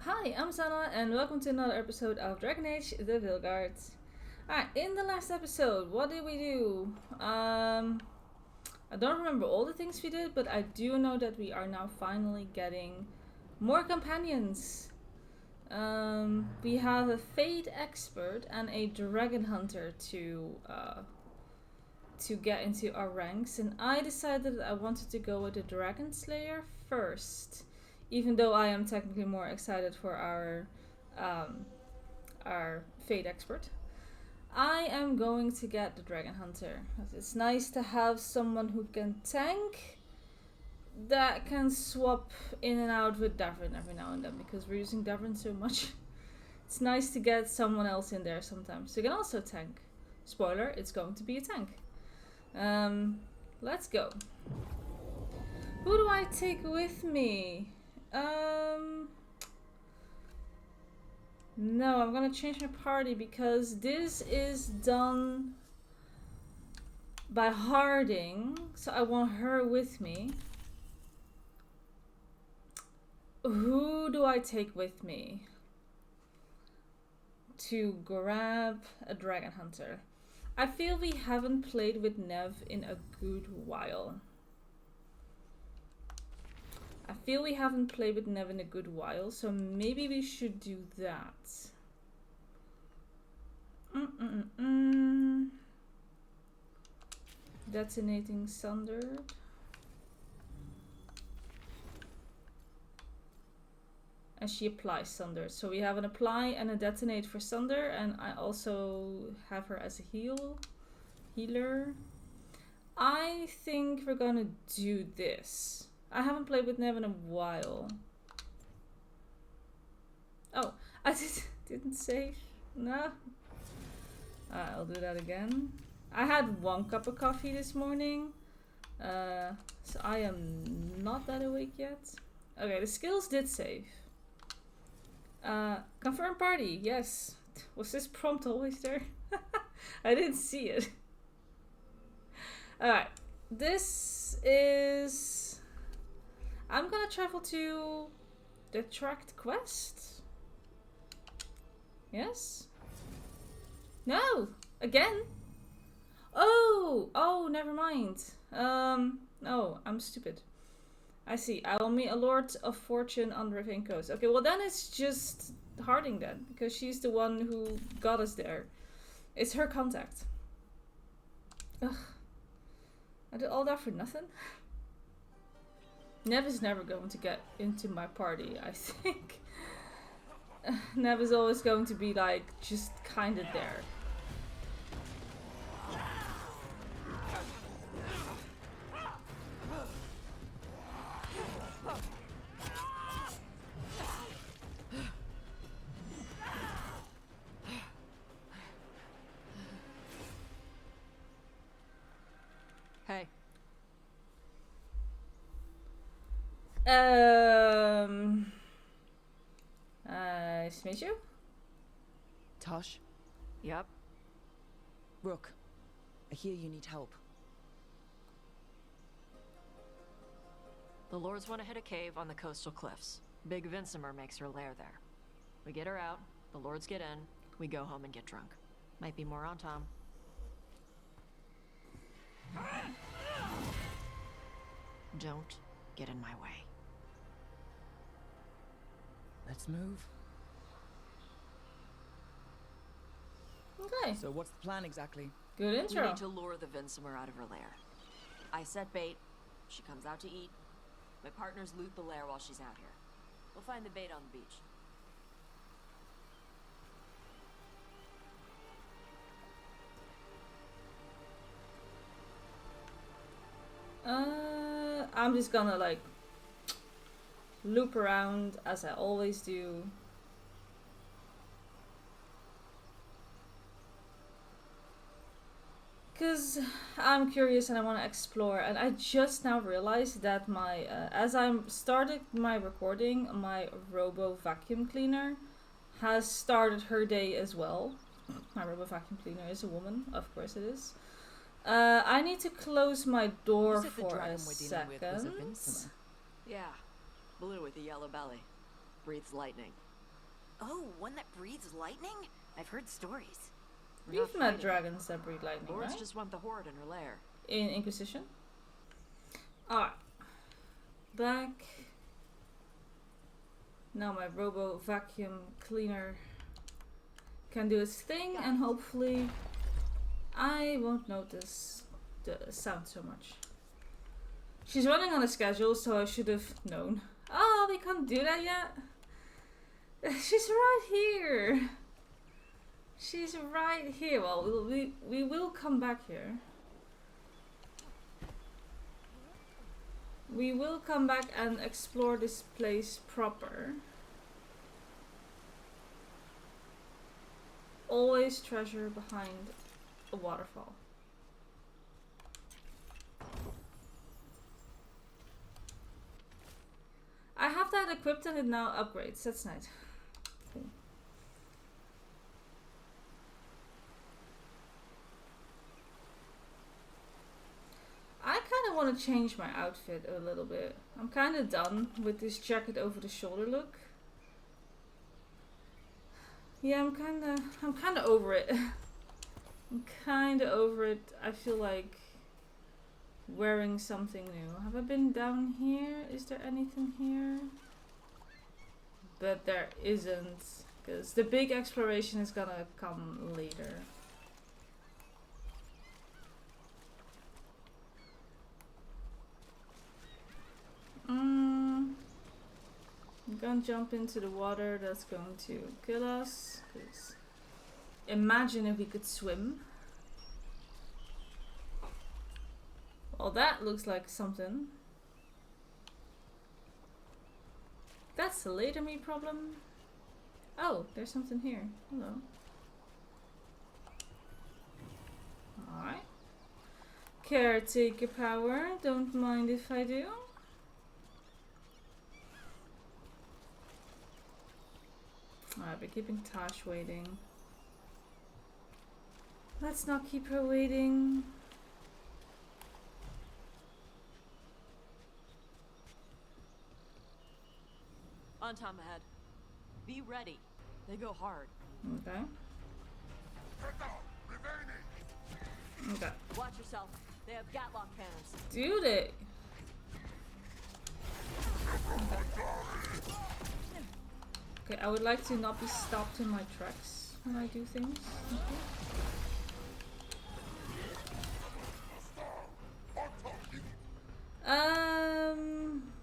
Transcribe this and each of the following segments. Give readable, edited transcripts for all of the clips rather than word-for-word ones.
Hi, I'm Sana, and welcome to another episode of Dragon Age: The Veilguard. Alright, in the last episode, what did we do? I don't remember all the things we did, but I do know that we are now finally getting more companions. We have a Fate expert and a dragon hunter to get into our ranks, and I decided that I wanted to go with the dragon slayer first, even though I am technically more excited for our Fate expert. I am going to get the dragon hunter. It's nice to have someone who can tank that can swap in and out with Davrin every now and then, because we're using Davrin so much. It's nice to get someone else in there sometimes. You can also tank. Spoiler, it's going to be a tank. Let's go. Who do I take with me? No, I'm gonna change my party because this is done by Harding, so I want her with me. Who do I take with me to grab a dragon hunter? I feel we haven't played with Nev in a good while. So maybe we should do that. Detonating Sunder. And she applies Sunder. So we have an apply and a detonate for Sunder, and I also have her as a healer. I think we're gonna do this. I haven't played with Nev in a while. Oh, I didn't save. No. I'll do that again. I had 1 cup of coffee this morning. So I am not that awake yet. Okay, the skills did save. Confirm party, yes. Was this prompt always there? I didn't see it. Alright, this is... I'm gonna travel to the tracked quest. Yes? No! Again? Oh, never mind. Oh, I'm stupid. I see. I will meet a Lord of Fortune on Ravine Coast. Okay, well then it's just Harding then, because she's the one who got us there. It's her contact. Ugh. I did all that for nothing? Nev is never going to get into my party, I think. Nev is always going to be like, just kinda there. Hey. Nice to meet you. Tosh? Yep. Rook, I hear you need help. The Lords want to hit a cave on the coastal cliffs. Big Vincimer makes her lair there. We get her out, the Lords get in, we go home and get drunk. Might be more on Tom. Don't get in my way. Let's move. Okay. So what's the plan exactly? Good We intro. need to lure the Vincimer out of her lair. I set bait, she comes out to eat. My partners loot the lair while she's out here. We'll find the bait on the beach. I'm just gonna like loop around as I always do. Because I'm curious and I want to explore, and I just now realized that my as I started my recording, my robo vacuum cleaner has started her day as well. My robo vacuum cleaner is a woman, of course it is. I need to close my door You said the for a dragon we're dealing with was a second. Vincimer. Yeah, blue with a yellow belly. Breathes lightning. Oh, one that breathes lightning? I've heard stories. We're not We've met fighting. dragons that breathe lightning, Lords right? just want the horde in her lair. In Inquisition. Alright. Back. Now my robo vacuum cleaner can do its thing, and hopefully I won't notice the sound so much. She's running on a schedule, so I should have known. Oh, we can't do that yet. She's right here. She's right here. Well, we will come back here. We will come back and explore this place proper. Always treasure behind a waterfall. I have that equipped and it now upgrades. That's nice. Cool. I kind of want to change my outfit a little bit. I'm kind of done with this jacket over the shoulder look. Yeah, I'm kind of over it. I'm kind of over it. I feel like wearing something new. Have I been down here? Is there anything here? But there isn't, because the big exploration is gonna come later. I'm gonna jump into the water. That's going to kill us. 'Cause imagine if we could swim. Well, that looks like something. That's a later me problem. Oh, there's something here. Hello. Alright. Caretaker power. Don't mind if I do. Alright, we're keeping Tash waiting. Let's not keep her waiting. On time ahead. Be ready. They go hard. Okay. Okay. Watch yourself. They have Gatlock cannons. Do they? Okay, I would like to not be stopped in my tracks when I do things. Okay.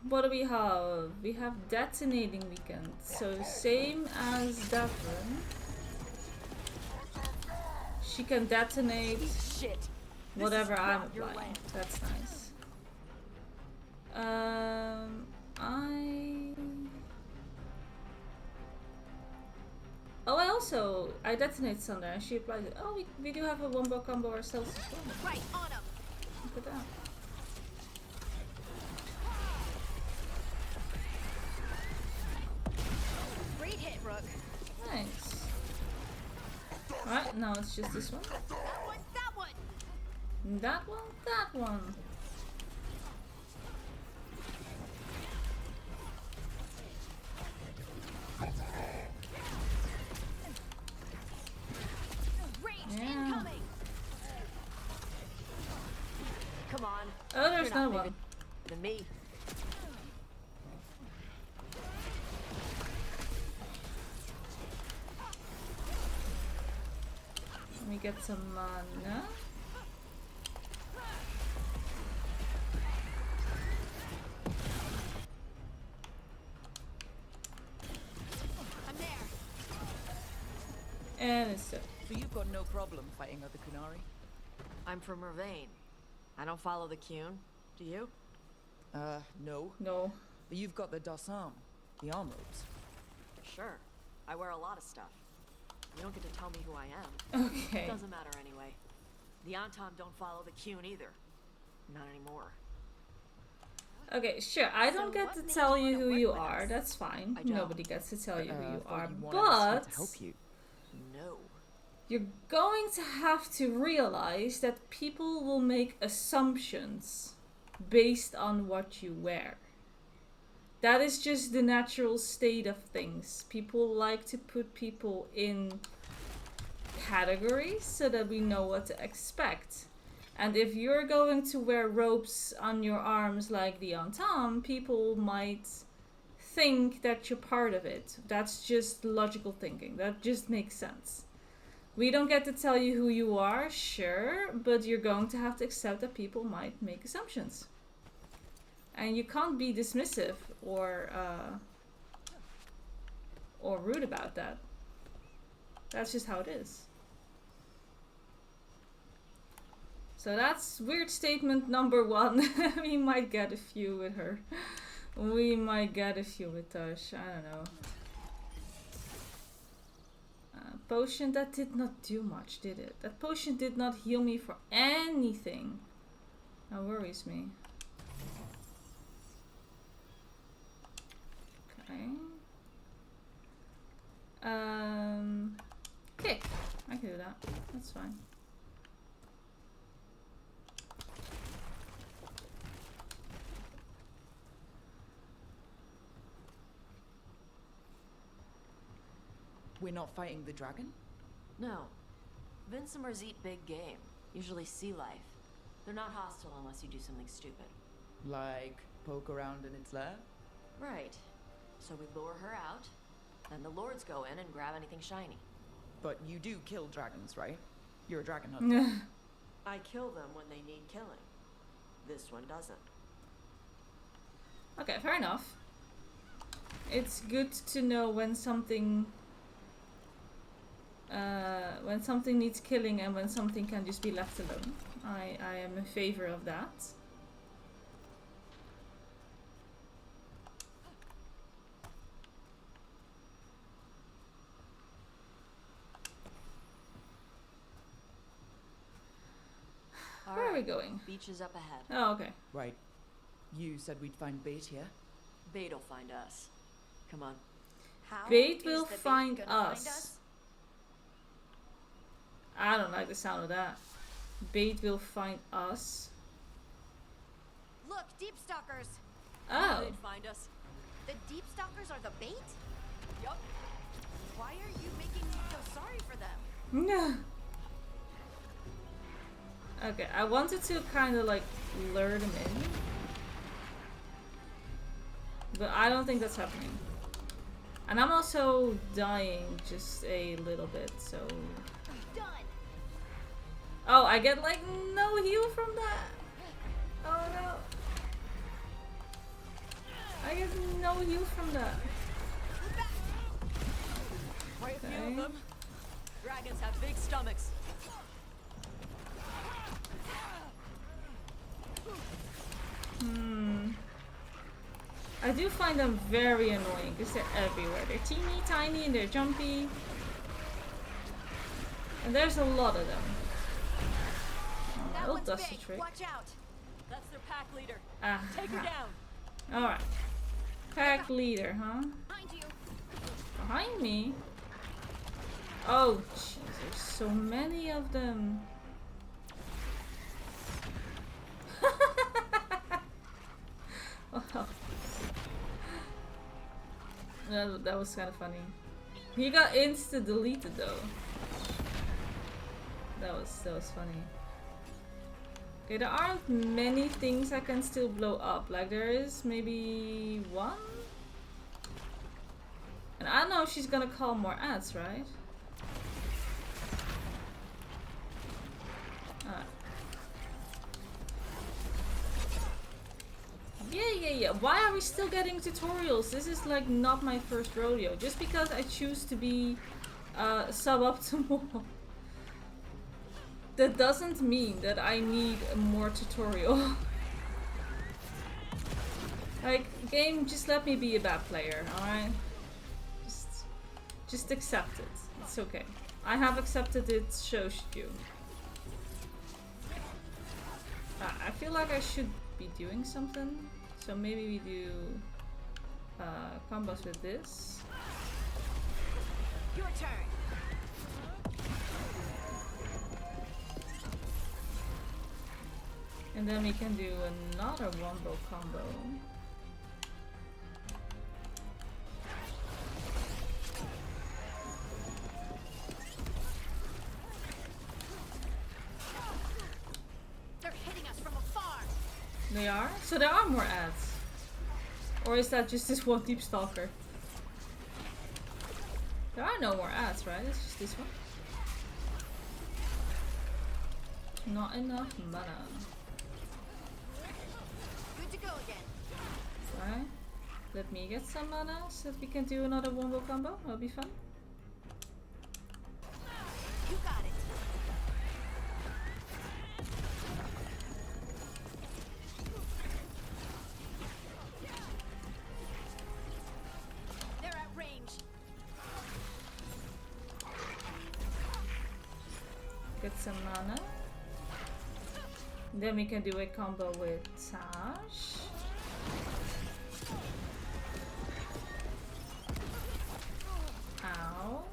What do we have? We have detonating weekend. So same as Davron. She can detonate whatever I'm applying. That's nice. I detonate Thunder and she applies it. Oh, we do have a wombo combo ourselves as well. Right on him. Look at that. Great hit, Rook. Nice. Alright, now it's just this one. That one, that one. That one, that one. Range Yeah. incoming. Come on. Oh, there's You're not another one. bigger than me. Let me get some mana. I'm there. And it's dead. So you've got no problem fighting other Kunari? I'm from Mervain. I don't follow the Qun. Do you? No. No. But you've got the Dassam, the arm robes. Sure. I wear a lot of stuff. You don't get to tell me who I am. Okay. Doesn't matter anyway. The Antom don't follow the Qun either. Not anymore. Okay, sure. I don't So get what to made tell you you wanna who work you with are. us? That's fine. I don't. Nobody gets to tell you who you are. thought you wanted us But to help you. No. you're going to have to realize that people will make assumptions based on what you wear. that is just the natural state of things. People like to put people in categories so that we know what to expect. And if you're going to wear ropes on your arms like the Antam, people might think that you're part of it. That's just logical thinking. That just makes sense. We don't get to tell you who you are, sure, but you're going to have to accept that people might make assumptions. And you can't be dismissive or rude about that. That's just how it is. So that's weird statement number 1. We might get a few with her. We might get a few with Tosh. I don't know. Potion, that did not do much, did it? That potion did not heal me for anything. That worries me. Okay. Kick. I can do that. That's fine. We're not fighting the dragon? No. Vincimers eat big game, usually sea life. They're not hostile unless you do something stupid. Like poke around in its lair? Right. So we lure her out, then the lords go in and grab anything shiny. But you do kill dragons, right? You're a dragon hunter. I kill them when they need killing. This one doesn't. Okay, fair enough. It's good to know when something needs killing and when something can just be left alone. I am in favor of that. Where are we going? Beach is up ahead. Oh, okay. Right. You said we'd find bait here? Bait'll find us. Come on. How Bait is will the bait find gonna find us. I don't like the sound of that. Bait will find us. Look, deep stalkers. Oh. They'd find us. The deep stalkers are the bait? Yup. Why are you making me feel sorry for them? No. Okay, I wanted to kind of like lure them in. But I don't think that's happening. And I'm also dying just a little bit, so... Done. Oh, I get like no heal from that. Oh no. I get no heal from that. Quite a few Okay. of them. Dragons have big stomachs. I do find them very annoying because they're everywhere. They're teeny tiny and they're jumpy. And there's a lot of them. That Oh, one's that's the big. trick. Watch out. That's their pack leader. Ah. Take her down. Alright. Pack leader, huh? Behind you. Behind me? Oh, jeez, there's so many of them. Wow. That was kind of funny. He got insta deleted though. That was funny. Okay, there aren't many things I can still blow up. Like there is maybe one. And I know she's gonna call more ads, right? Alright. Yeah. Why are we still getting tutorials? This is like not my first rodeo. Just because I choose to be suboptimal. That doesn't mean that I need more tutorial. Like, game, just let me be a bad player, alright? Just accept it. It's okay. I have accepted it, so should you. I feel like I should be doing something. So maybe we do combos with this. Your turn. And then we can do another wombo combo. They are? So there are more ads. Or is that just this one deep stalker? There are no more ads, right? It's just this one. Not enough mana. Good to go again. Right. Let me get some mana so that we can do another wombo combo. That'll be fun. You got it. They're at range. Get some mana. Then we can do a combo with Tash. Ow.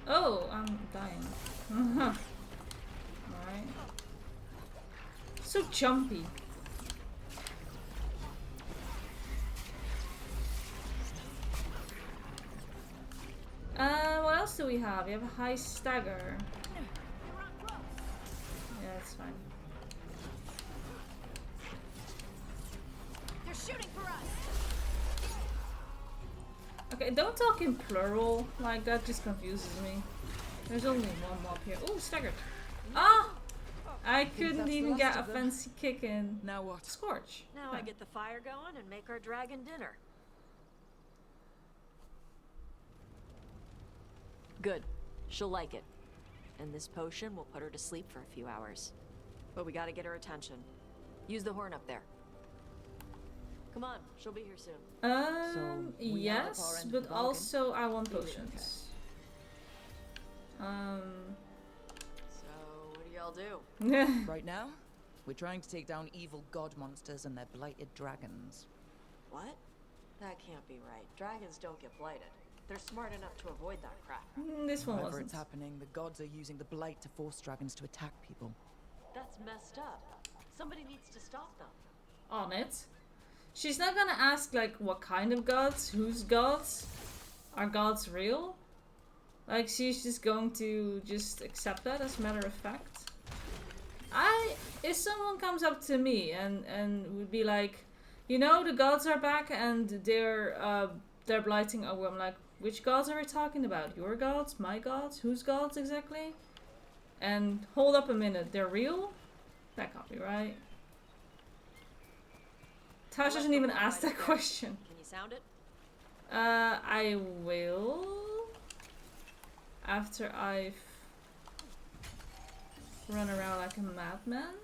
Oh, I'm dying. Alright. So jumpy. What else do we have? We have a high stagger. Yeah, that's fine. They're shooting for us. Okay, don't talk in plural. Like, that just confuses me. There's only one mob here. Ooh, staggered. Ah! I couldn't that's the even last get a of them. fancy kick in. Now what? Scorch. Now I get the fire going and make our dragon dinner. Good. She'll like it. And this potion will put her to sleep for a few hours. But we gotta get her attention. Use the horn up there. Come on, she'll be here soon. we are at our Yes, end of but the bargain. also I want Really? potions. So, what do y'all do? Right now, we're trying to take down evil god monsters and their blighted dragons. What? That can't be right. Dragons don't get blighted. They're smart enough to avoid that crap. This one However wasn't. it's happening, the gods are using the blight to force dragons to attack people. That's messed up. Somebody needs to stop them. On it. She's not gonna ask, like, what kind of gods? Whose gods? Are gods real? Like, she's just going to just accept that as a matter of fact. If someone comes up to me and would be like, you know, the gods are back and they're blighting over, I'm like, which gods are we talking about? Your gods? My gods? Whose gods exactly? And hold up a minute, they're real? That can't be right. Tash doesn't even ask that question. Can you sound it? I will. After I've run around like a madman.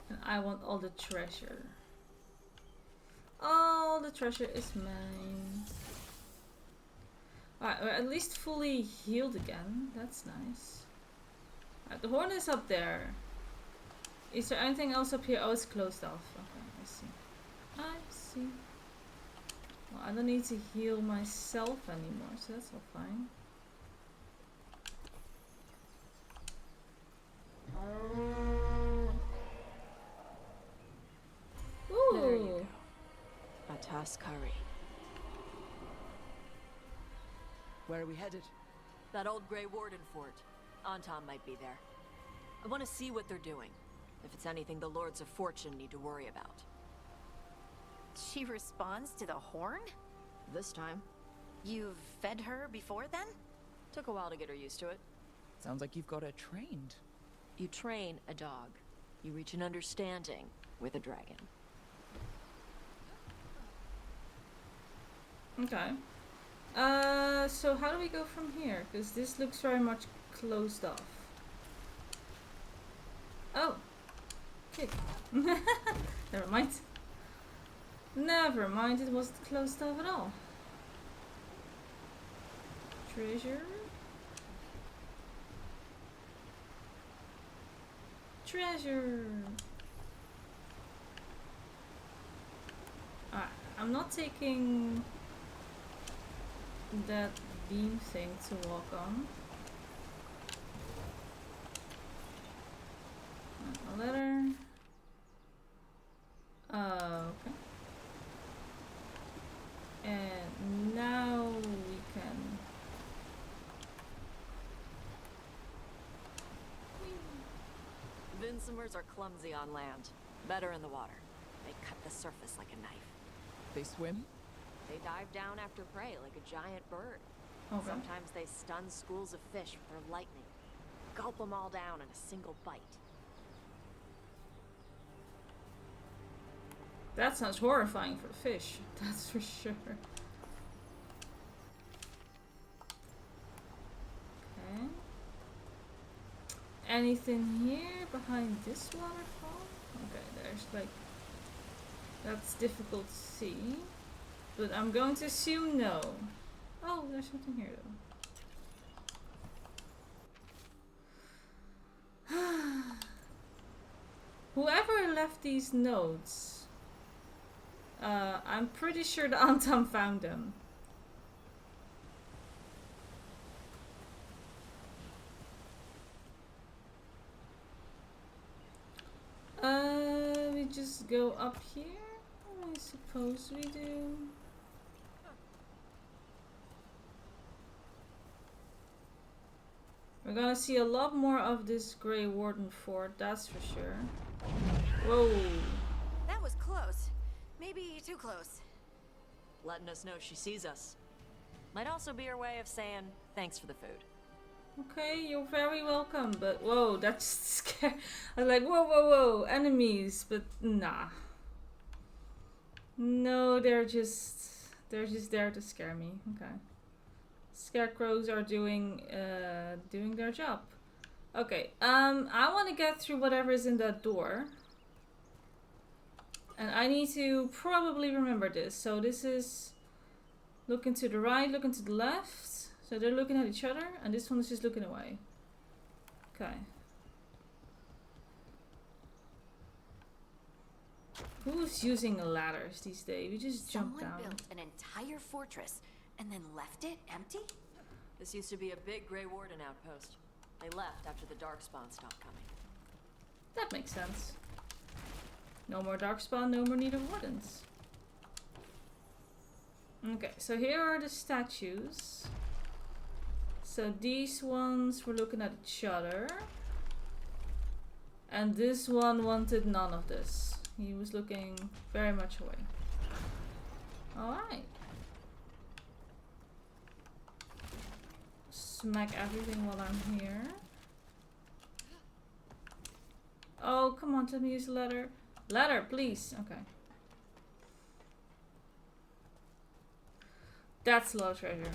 And I want all the treasure. All the treasure is mine. Alright, we're at least fully healed again. That's nice. Alright, the horn is up there. Is there anything else up here? Oh, it's closed off. Okay, I see. I see. Well, I don't need to heal myself anymore, so that's all fine. There you Ooh. go. Atas Kari. Where are we headed? That old Grey Warden fort. Anton might be there. I want to see what they're doing. If it's anything the Lords of Fortune need to worry about. She responds to the horn? This time. You've fed her before then? Took a while to get her used to it. Sounds like you've got her trained. You train a dog. You reach an understanding with a dragon. Okay. So how do we go from here? Because this looks very much closed off. Oh. Okay. Never mind. Never mind, it wasn't closed off at all. Treasure. Treasure. Alright, I'm not taking that beam thing to walk on. A letter. Okay. Vincimers are clumsy on land. Better in the water. They cut the surface like a knife. They swim? They dive down after prey like a giant bird. Okay. Sometimes they stun schools of fish with their lightning. Gulp them all down in a single bite. That sounds horrifying for the fish. That's for sure. Okay. Anything here behind this waterfall? Okay, there's like... That's difficult to see. But I'm going to assume no. Oh, there's something here though. Whoever left these notes, I'm pretty sure the Antam found them. We just go up here? I suppose we do. We're gonna see a lot more of this Grey Warden fort, that's for sure. Whoa. That was close. Maybe too close. Letting us know she sees us. Might also be her way of saying thanks for the food. Okay, you're very welcome, but whoa, that's scary. I was like, whoa, whoa, whoa, enemies, but nah. No, they're just there to scare me. Okay. Scarecrows are doing their job. Okay, I want to get through whatever is in that door. And I need to probably remember this. So this is looking to the right, looking to the left. So they're looking at each other, and this one is just looking away. Okay. Who's using ladders these days? We just jump down. Someone built an entire fortress and then left it empty? This used to be a big Grey Warden outpost. They left after the Darkspawn stopped coming. That makes sense. No more Darkspawn, no more need of wardens. Okay, so here are the statues. So these ones were looking at each other. And this one wanted none of this. He was looking very much away. Alright. Smack everything while I'm here. Oh, come on, let me use the ladder. Ladder, please. Okay. That's a lot of treasure.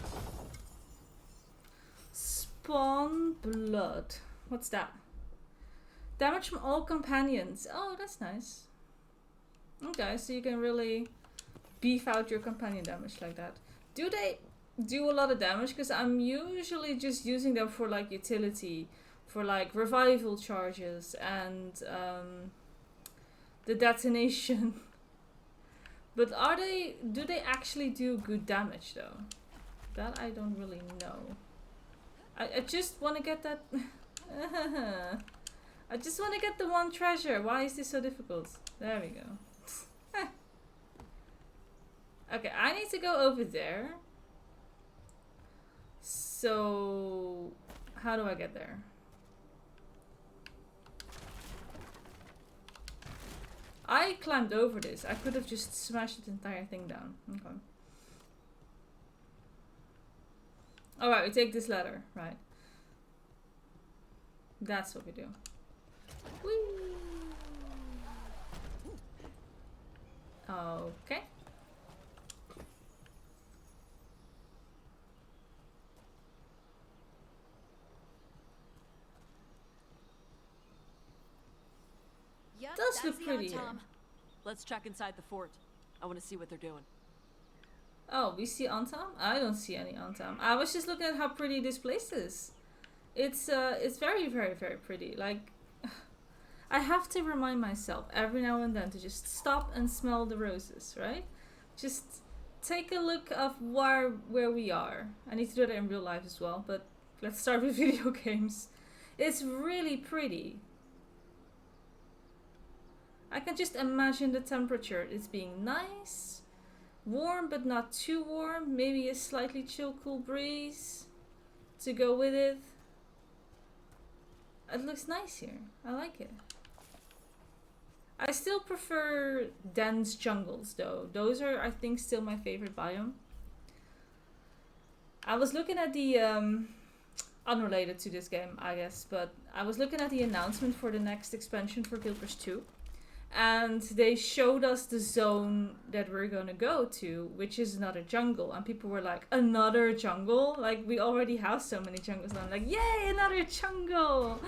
Spawn blood. What's that? Damage from all companions. Oh, that's nice. Okay, so you can really beef out your companion damage like that. Do they do a lot of damage? Because I'm usually just using them for like utility. For like revival charges and the detonation. But do they actually do good damage though? That I don't really know. I just want to get that. I just want to get the one treasure. Why is this so difficult? There we go. Okay, I need to go over there. So, how do I get there? I climbed over this. I could have just smashed the entire thing down. Okay. Alright, we take this ladder. Right. That's what we do. Whee! Okay. Yep, Does look pretty here. Let's check inside the fort. I want to see what they're doing. Oh, we see Antam? I don't see any Antam. I was just looking at how pretty this place is. It's very, very, very pretty. Like, I have to remind myself every now and then to just stop and smell the roses, right? Just take a look of where we are. I need to do that in real life as well, but let's start with video games. It's really pretty. I can just imagine the temperature. It's being nice, warm but not too warm. Maybe a slightly chill, cool breeze to go with it. It looks nice here. I like it. I still prefer dense jungles though. Those are, I think, still my favorite biome. I was looking at the, unrelated to this game, I guess, but I was looking at the announcement for the next expansion for Guild Wars 2. And they showed us the zone that we're gonna go to, which is another jungle. And people were like, another jungle? Like, we already have so many jungles. And I'm like, yay, another jungle!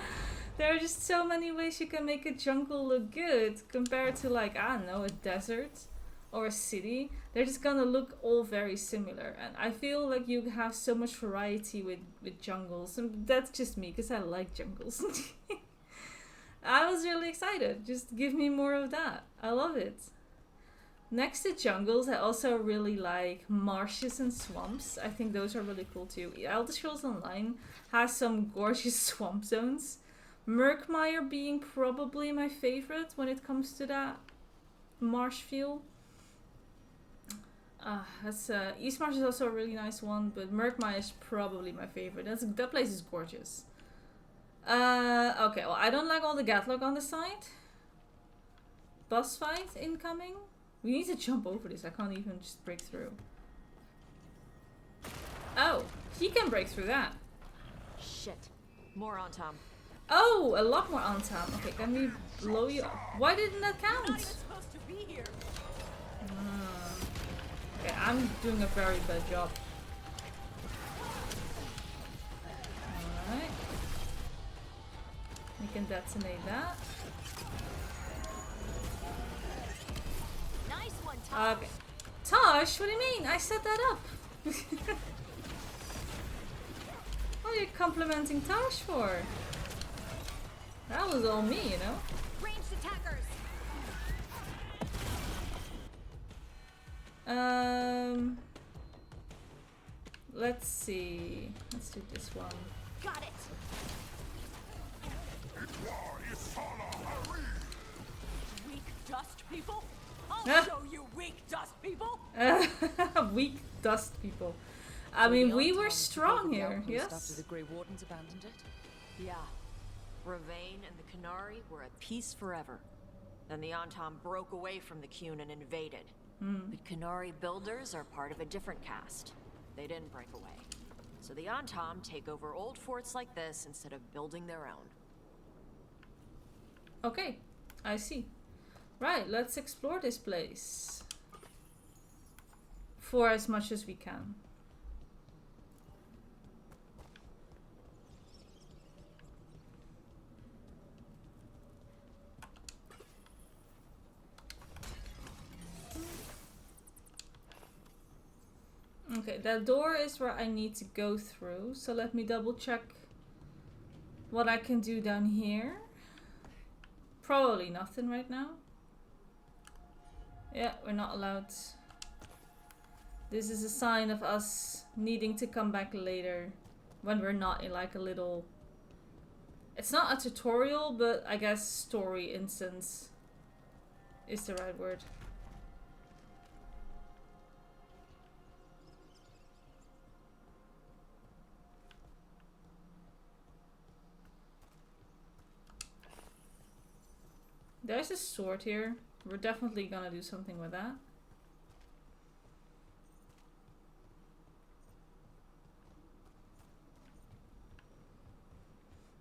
There are just so many ways you can make a jungle look good compared to, like, I don't know, a desert or a city. They're just gonna look all very similar. And I feel like you have so much variety with jungles. And that's just me, because I like jungles. I was really excited. Just give me more of that. I love it. Next to jungles, I also really like marshes and swamps. I think those are really cool too. Elder Scrolls Online has some gorgeous swamp zones. Murkmire being probably my favorite when it comes to that marsh feel. Eastmarsh is also a really nice one, but Murkmire is probably my favorite. That place is gorgeous. Okay, well, I don't like all the Gatlog on the side. Boss fight incoming. We need to jump over this. I can't even just break through. Oh, he can break through that. Shit. More on Tom. Oh, a lot more on time. Okay, can we blow you up? Why didn't that count? supposed to be here. Okay, I'm doing a very bad job. Alright. We can detonate that. Nice one, Tom. Okay. Tosh, what do you mean? I set that up. What are you complimenting Tosh for? That was all me, you know? Ranged attackers. Let's see. Let's do this one. Got it. Weak dust people? I'll show you weak dust people. Weak dust people. I mean, we were strong here, yes? After the Grey Wardens abandoned it? Yeah. Ravane and the Canary were at peace forever. Then the Antom broke away from the Qun and invaded. But Canary builders are part of a different caste. They didn't break away. So the Antom take over old forts like this instead of building their own. Okay, I see. Right, let's explore this place. For as much as we can. Okay, that door is where I need to go through. So let me double check what I can do down here. Probably nothing right now. Yeah, we're not allowed. This is a sign of us needing to come back later when we're not in like a little... It's not a tutorial, but I guess story instance is the right word. There's a sword here. We're definitely gonna do something with that.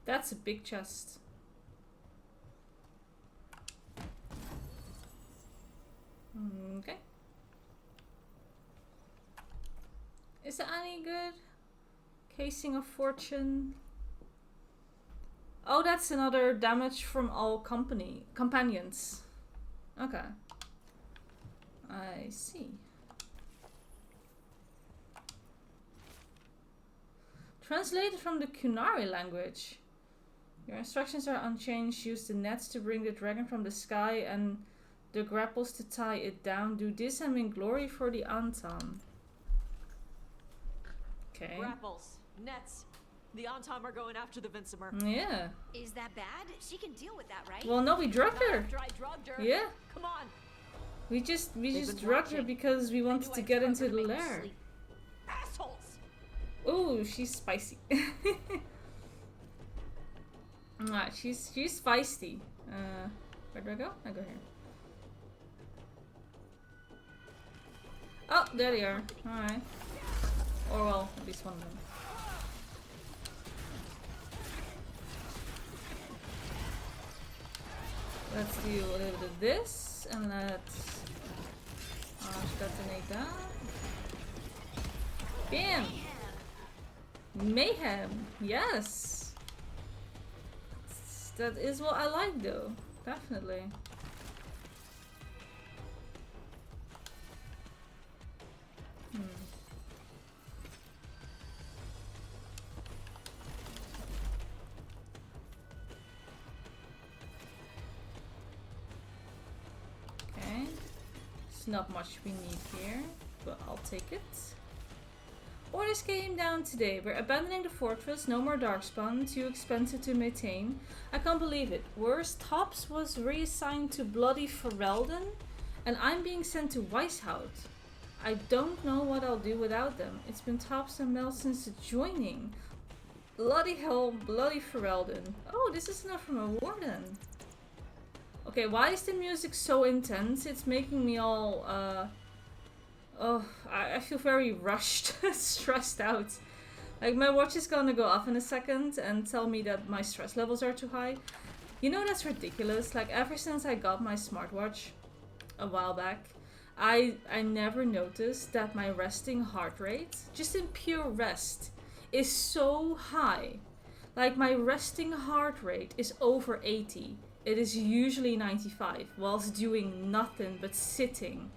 That's a big chest. Okay. Is it any good? Casing of Fortune. Oh, that's another damage from all companions. Okay. I see. Translated from the Kunari language. Your instructions are unchanged. Use the nets to bring the dragon from the sky and the grapples to tie it down. Do this and win glory for the Antom. Okay. Grapples, nets. The Antom are going after the Vincimer. Yeah. Is that bad? She can deal with that, right? Well, no, we drugged Not her. after I drugged her. Yeah. Come on. We just been drugged her watching. because we wanted knew to I'd get drug into her to the make you lair. sleep. Assholes. Ooh, she's spicy. Alright, she's feisty. Where do I go? I go here. Oh, there they are. Alright. Or well, at least one of them. Let's do a little bit of this, and let's detonate that. Bam! Mayhem! Yes! That is what I like though. Definitely. Okay. There's not much we need here, but I'll take it. Orders came down today. We're abandoning the fortress. No more darkspawn. Too expensive to maintain. I can't believe it. Worse, Tops was reassigned to bloody Ferelden, and I'm being sent to Weishout. I don't know what I'll do without them. It's been Tops and Mel since the joining. Bloody hell, bloody Ferelden. Oh, this is enough from a warden. Okay, why is the music so intense? It's making me all, oh, I feel very rushed, stressed out. Like, my watch is gonna go off in a second and tell me that my stress levels are too high. You know, that's ridiculous. Like, ever since I got my smartwatch a while back, I never noticed that my resting heart rate, just in pure rest, is so high. Like, my resting heart rate is over 80. It is usually 95, whilst doing nothing but sitting.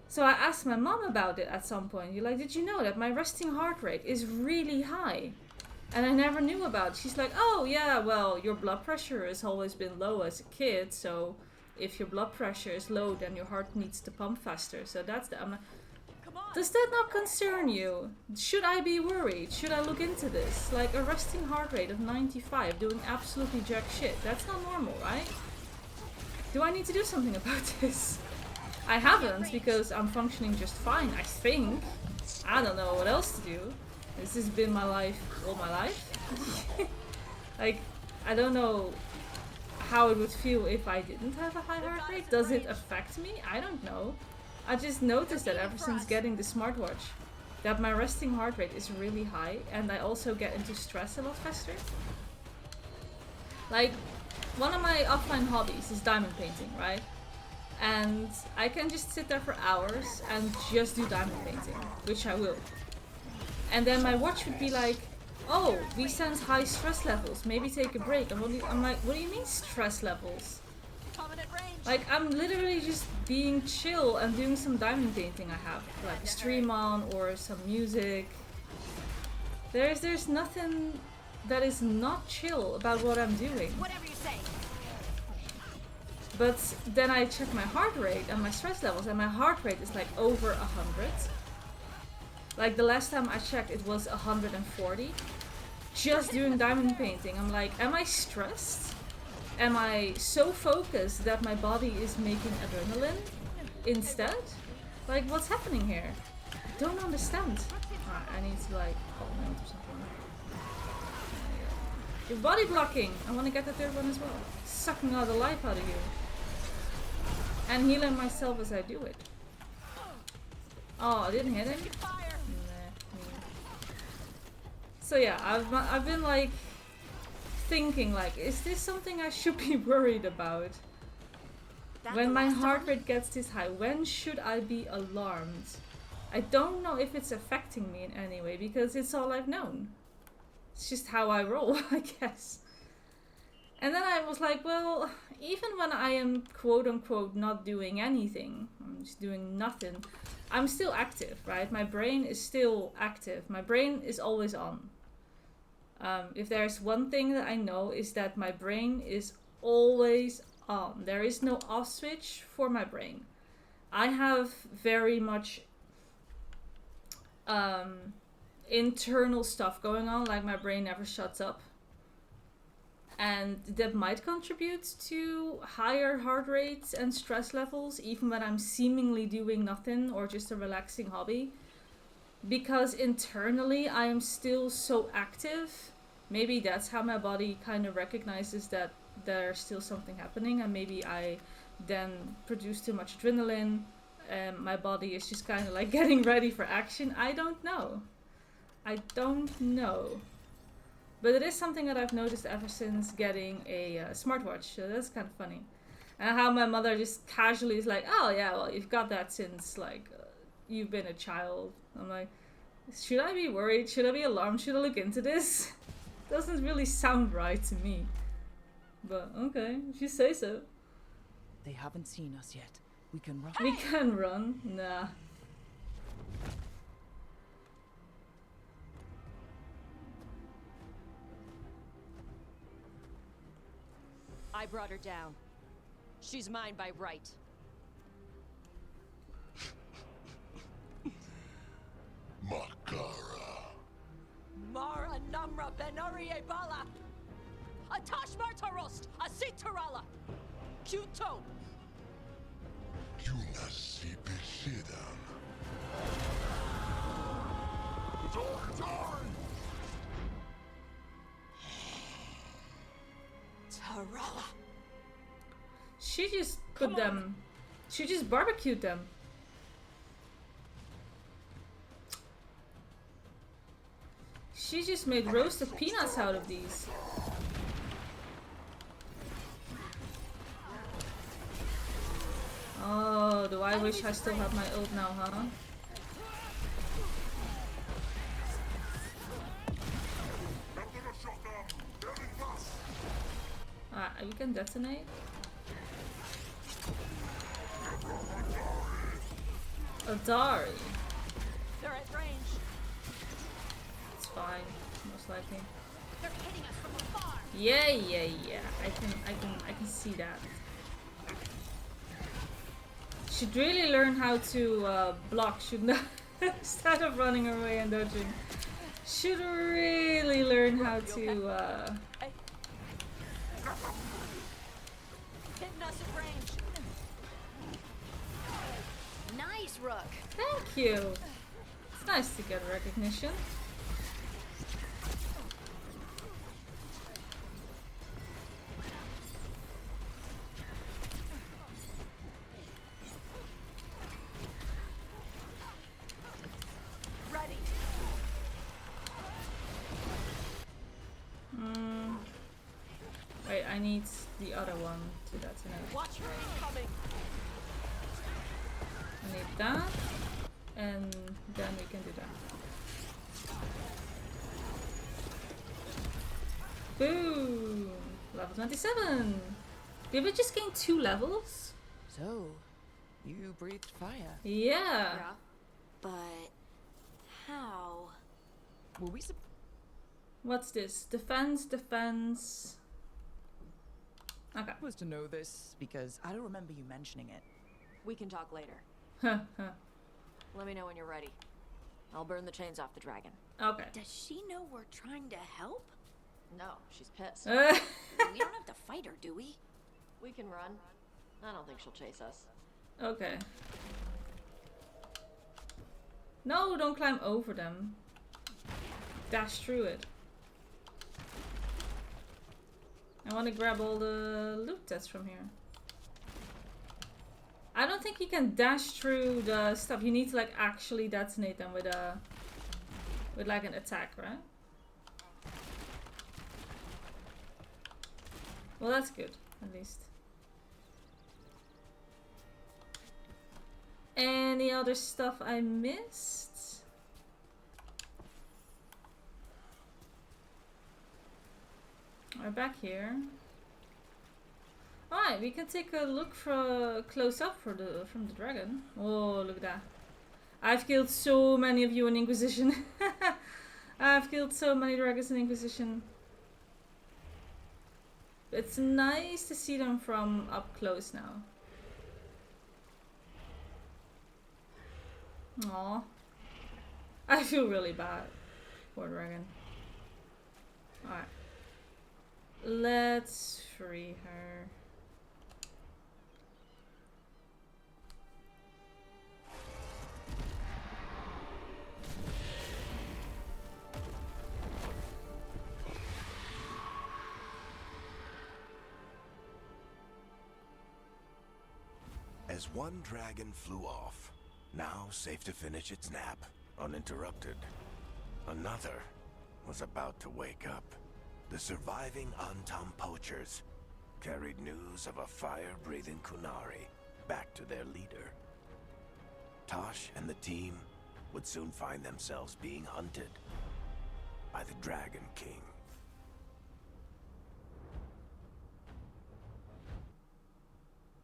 So I asked my mom about it at some point. You're like, did you know that my resting heart rate is really high? And I never knew about it. She's like, oh yeah, well, your blood pressure has always been low as a kid, so if your blood pressure is low, then your heart needs to pump faster. So that's the... I'm like, does that not concern you? Should I be worried? Should I look into this? Like, a resting heart rate of 95 doing absolutely jack shit. That's not normal, right? Do I need to do something about this? I haven't, because I'm functioning just fine, I think. I don't know what else to do. This has been my life all my life. Like, I don't know how it would feel if I didn't have a high heart rate. Does it affect me? I don't know. I just noticed that ever since getting the smartwatch, that my resting heart rate is really high, and I also get into stress a lot faster. Like, one of my offline hobbies is diamond painting, right? And I can just sit there for hours and just do diamond painting, which I will. And then my watch would be like, oh, we sense high stress levels, maybe take a break. And I'm like, what do you mean stress levels? Like, I'm literally just being chill and doing some diamond painting I have. Like a stream on or some music. There's nothing that is not chill about what I'm doing. Whatever you say. But then I check my heart rate and my stress levels, and my heart rate is like over 100. Like, the last time I checked it was 140. Just doing diamond painting. I'm like, am I stressed? Am I so focused that my body is making adrenaline instead? Like, what's happening here? I don't understand. Alright, I need to like call him out or something. You're body blocking! I want to get the third one as well. Sucking all the life out of you. And healing myself as I do it. Oh, I didn't hit him? Nah, so yeah, I've been like thinking like, is this something I should be worried about? When my heart rate gets this high, when should I be alarmed? I don't know if it's affecting me in any way, because it's all I've known. It's just how I roll, I guess. And then I was like, well, even when I am quote unquote not doing anything, I'm just doing nothing, I'm still active, right? My brain is still active. My brain is always on. If there's one thing that I know, is that my brain is always on. There is no off switch for my brain. I have very much internal stuff going on, like my brain never shuts up. And that might contribute to higher heart rates and stress levels, even when I'm seemingly doing nothing or just a relaxing hobby. Because internally I am still so active. Maybe that's how my body kind of recognizes that there's still something happening, and maybe I then produce too much adrenaline, and my body is just kind of like getting ready for action. I don't know. I don't know. But it is something that I've noticed ever since getting a smartwatch, so that's kind of funny. And how my mother just casually is like, oh yeah, well, you've got that since like you've been a child. I'm like, should I be worried? Should I be alarmed? Should I look into this? Doesn't really sound right to me. But okay, if you say so. They haven't seen us yet. We can run. We can run. Nah. I brought her down. She's mine by right. Makara. Mara Namra Benarie Bala. Atash Martarost, Asitarala. Kuto. Yunasi Bishidam. Tarala. She just put them. She just barbecued them. She just made roasted peanuts out of these. Oh, do I wish I still had my ult now, huh? Ah, we can detonate. Adari. They're at range. It's fine, most likely. They're hitting us from afar. Yeah. I can see that. Should really learn how to block, shouldn't I? Instead of running away and dodging. Should really learn how to Hitting us at range. Nice, Rook. Thank you. It's nice to get recognition. Ready. Wait, I need the other one to detonate. Watch her incoming. I need that, and then we can do that. Boom! Level 27! Did we just gain 2 levels? So, you breathed fire. Yeah! But how? Were we What's this? Defense. Okay. supposed to know this? Because I don't remember you mentioning it. We can talk later. Let me know when you're ready. I'll burn the chains off the dragon. Okay. Does she know we're trying to help? No, she's pissed. We don't have to fight her, do we? We can run. I don't think she'll chase us. Okay. No, don't climb over them. Dash through it. I want to grab all the loot that's from here. I don't think you can dash through the stuff. You need to like actually detonate them with like an attack, right? Well, that's good, at least. Any other stuff I missed? We're back here. Alright, we can take a look for close up from the dragon. Oh, look at that. I've killed so many of you in Inquisition. I've killed so many dragons in Inquisition. It's nice to see them from up close now. Aw. I feel really bad. Poor dragon. Alright. Let's free her. As one dragon flew off, now safe to finish its nap, uninterrupted, another was about to wake up. The surviving Antam poachers carried news of a fire-breathing Kunari back to their leader. Tosh and the team would soon find themselves being hunted by the Dragon King.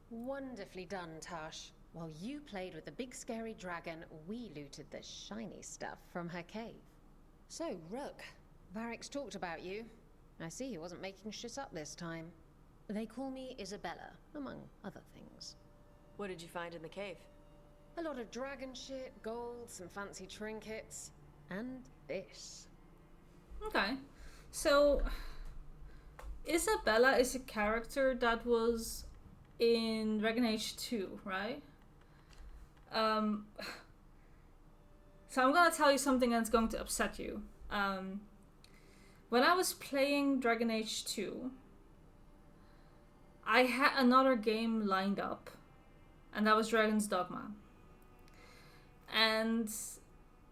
Wonderfully done, Tash. While you played with the big scary dragon, we looted the shiny stuff from her cave. So, Rook, Varric's talked about you. I see he wasn't making shit up this time. They call me Isabella, among other things. What did you find in the cave? A lot of dragon shit, gold, some fancy trinkets, and this. Okay. So, Isabella is a character that was in Dragon Age 2, right? So I'm gonna tell you something that's going to upset you. When I was playing Dragon Age 2, I had another game lined up, and that was Dragon's Dogma. And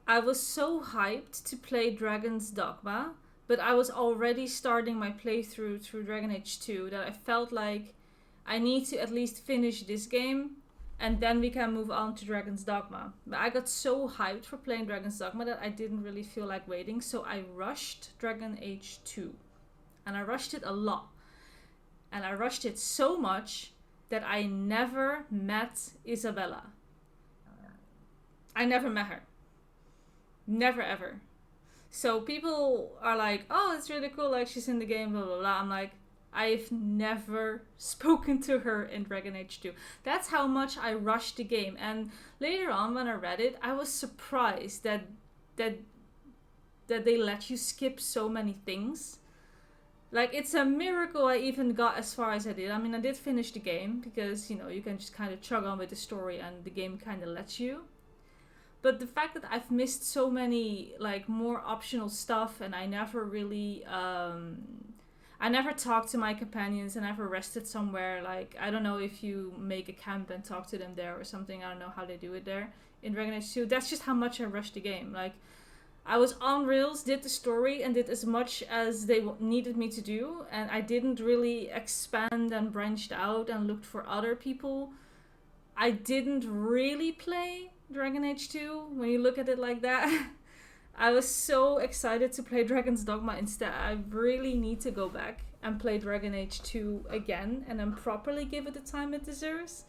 I was so hyped to play Dragon's Dogma, but I was already starting my playthrough through Dragon Age 2 that I felt like I need to at least finish this game and then we can move on to Dragon's Dogma. But I got so hyped for playing Dragon's Dogma that I didn't really feel like waiting, so I rushed Dragon Age 2. And I rushed it a lot. And I rushed it so much that I never met Isabella. I never met her. Never ever. So people are like, oh, it's really cool, like she's in the game, blah blah blah. I'm like, I've never spoken to her in Dragon Age 2. That's how much I rushed the game. And later on when I read it, I was surprised that they let you skip so many things. Like, it's a miracle I even got as far as I did. I mean, I did finish the game because, you know, you can just kind of chug on with the story and the game kind of lets you. But the fact that I've missed so many, like, more optional stuff and I never really, I never talked to my companions. I never rested somewhere. Like, I don't know if you make a camp and talk to them there or something. I don't know how they do it there in Dragon Age 2. That's just how much I rushed the game. Like, I was on rails, did the story, and did as much as they needed me to do. And I didn't really expand and branched out and looked for other people. I didn't really play Dragon Age 2 when you look at it like that. I was so excited to play Dragon's Dogma instead. I really need to go back and play Dragon Age 2 again and then properly give it the time it deserves.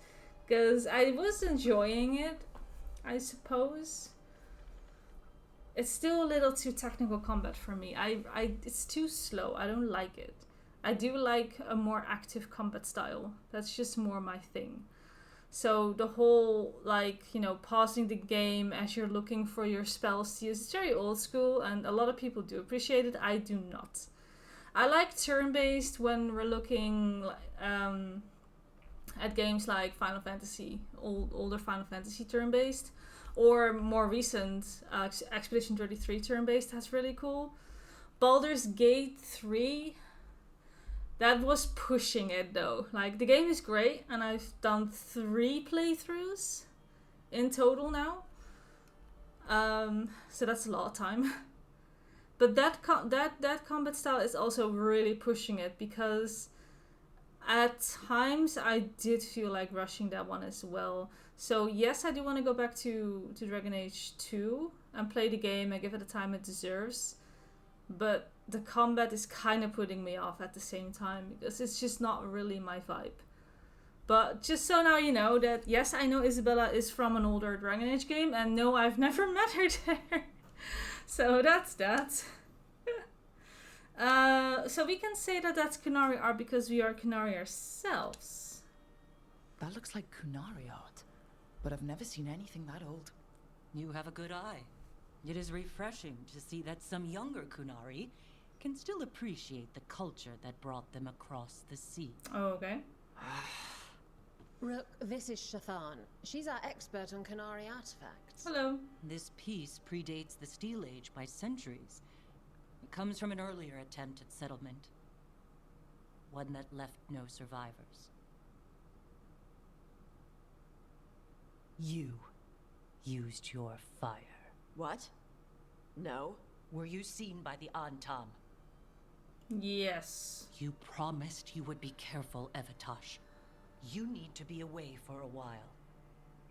Because I was enjoying it, I suppose. It's still a little too technical combat for me. It's too slow. I don't like it. I do like a more active combat style. That's just more my thing. So the whole, like, you know, pausing the game as you're looking for your spells to use, it's very old school and a lot of people do appreciate it. I do not. I like turn-based when we're looking at games like Final Fantasy, older Final Fantasy turn-based, or more recent Expedition 33 turn-based. That's really cool. Baldur's Gate 3... that was pushing it though. Like, the game is great and I've done 3 playthroughs in total now. So that's a lot of time. But that combat style is also really pushing it because at times I did feel like rushing that one as well. So yes, I do want to go back to Dragon Age 2 and play the game and give it the time it deserves. But the combat is kind of putting me off at the same time because it's just not really my vibe. But just so now you know that, yes, I know Isabella is from an older Dragon Age game, and no, I've never met her there. So that's that. So we can say that that's Kunari art because we are Kunari ourselves. That looks like Kunari art, but I've never seen anything that old. You have a good eye. It is refreshing to see that some younger Kunari can still appreciate the culture that brought them across the sea. Oh, okay. Rook, this is Shathan. She's our expert on Kunari artifacts. Hello. This piece predates the Steel Age by centuries. It comes from an earlier attempt at settlement. One that left no survivors. You used your fire. What? No. Were you seen by the Antam? Yes. You promised you would be careful, Evatosh. You need to be away for a while.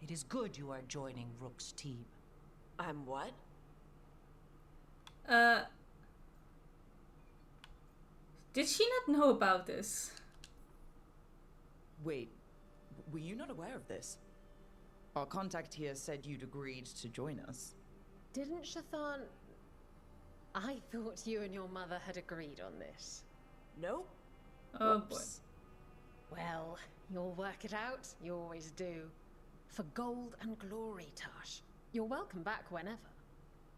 It is good you are joining Rook's team. I'm what? Did she not know about this? Wait, were you not aware of this? Our contact here said you'd agreed to join us. Didn't Shathan... I thought you and your mother had agreed on this. Nope. Oh Whoops. Well, you'll work it out. You always do. For gold and glory, Tash. You're welcome back whenever.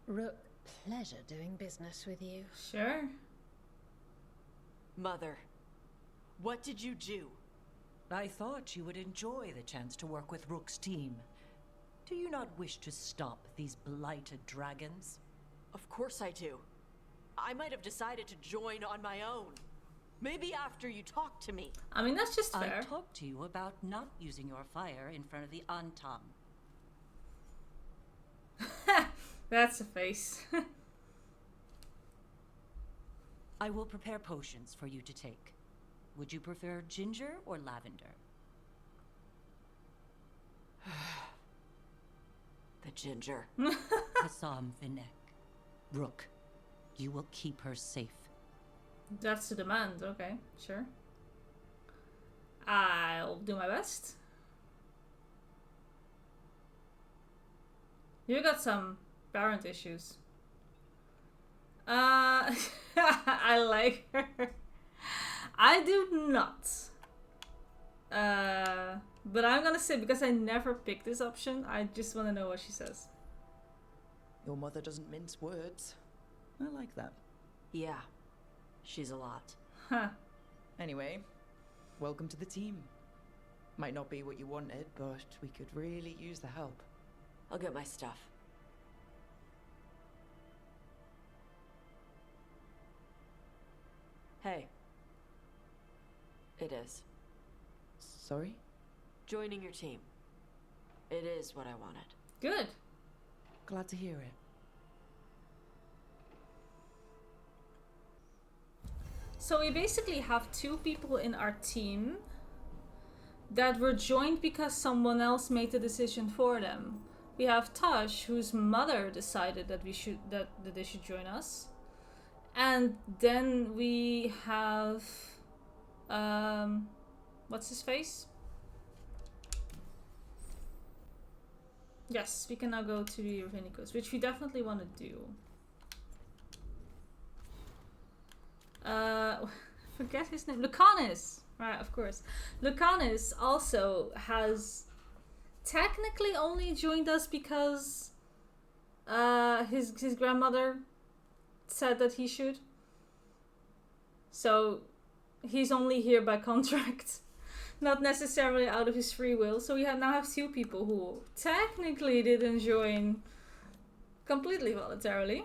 Rook, pleasure doing business with you. boy. Sure. Mother, what did you do? I thought you would enjoy the chance to work with Rook's team. Do you not wish to stop these blighted dragons? Of course I do. I might have decided to join on my own. Maybe after you talked to me. I mean, that's just fair. I talked to you about not using your fire in front of the Antam. That's a face. I will prepare potions for you to take. Would you prefer ginger or lavender? The ginger. Hassan Vinek. Rook, you will keep her safe. That's the demand. Okay, sure. I'll do my best. You got some parent issues. I like her. I do not. But I'm gonna say, because I never picked this option, I just want to know what she says. Your mother doesn't mince words. I like that. Yeah, she's a lot. Huh. Anyway, welcome to the team. Might not be what you wanted, but we could really use the help. I'll get my stuff. Hey. It is. Sorry? Joining your team. It is what I wanted. Good. Glad to hear it. So we basically have two people in our team that were joined because someone else made the decision for them. We have Tash, whose mother decided that that they should join us. And then we have what's his face? Yes, we can now go to the Ravenicus, which we definitely want to do. Forget his name. Lucanus! Right, of course. Lucanus also has technically only joined us because his grandmother said that he should. So he's only here by contract, not necessarily out of his free will. So we now have two people who technically didn't join completely voluntarily.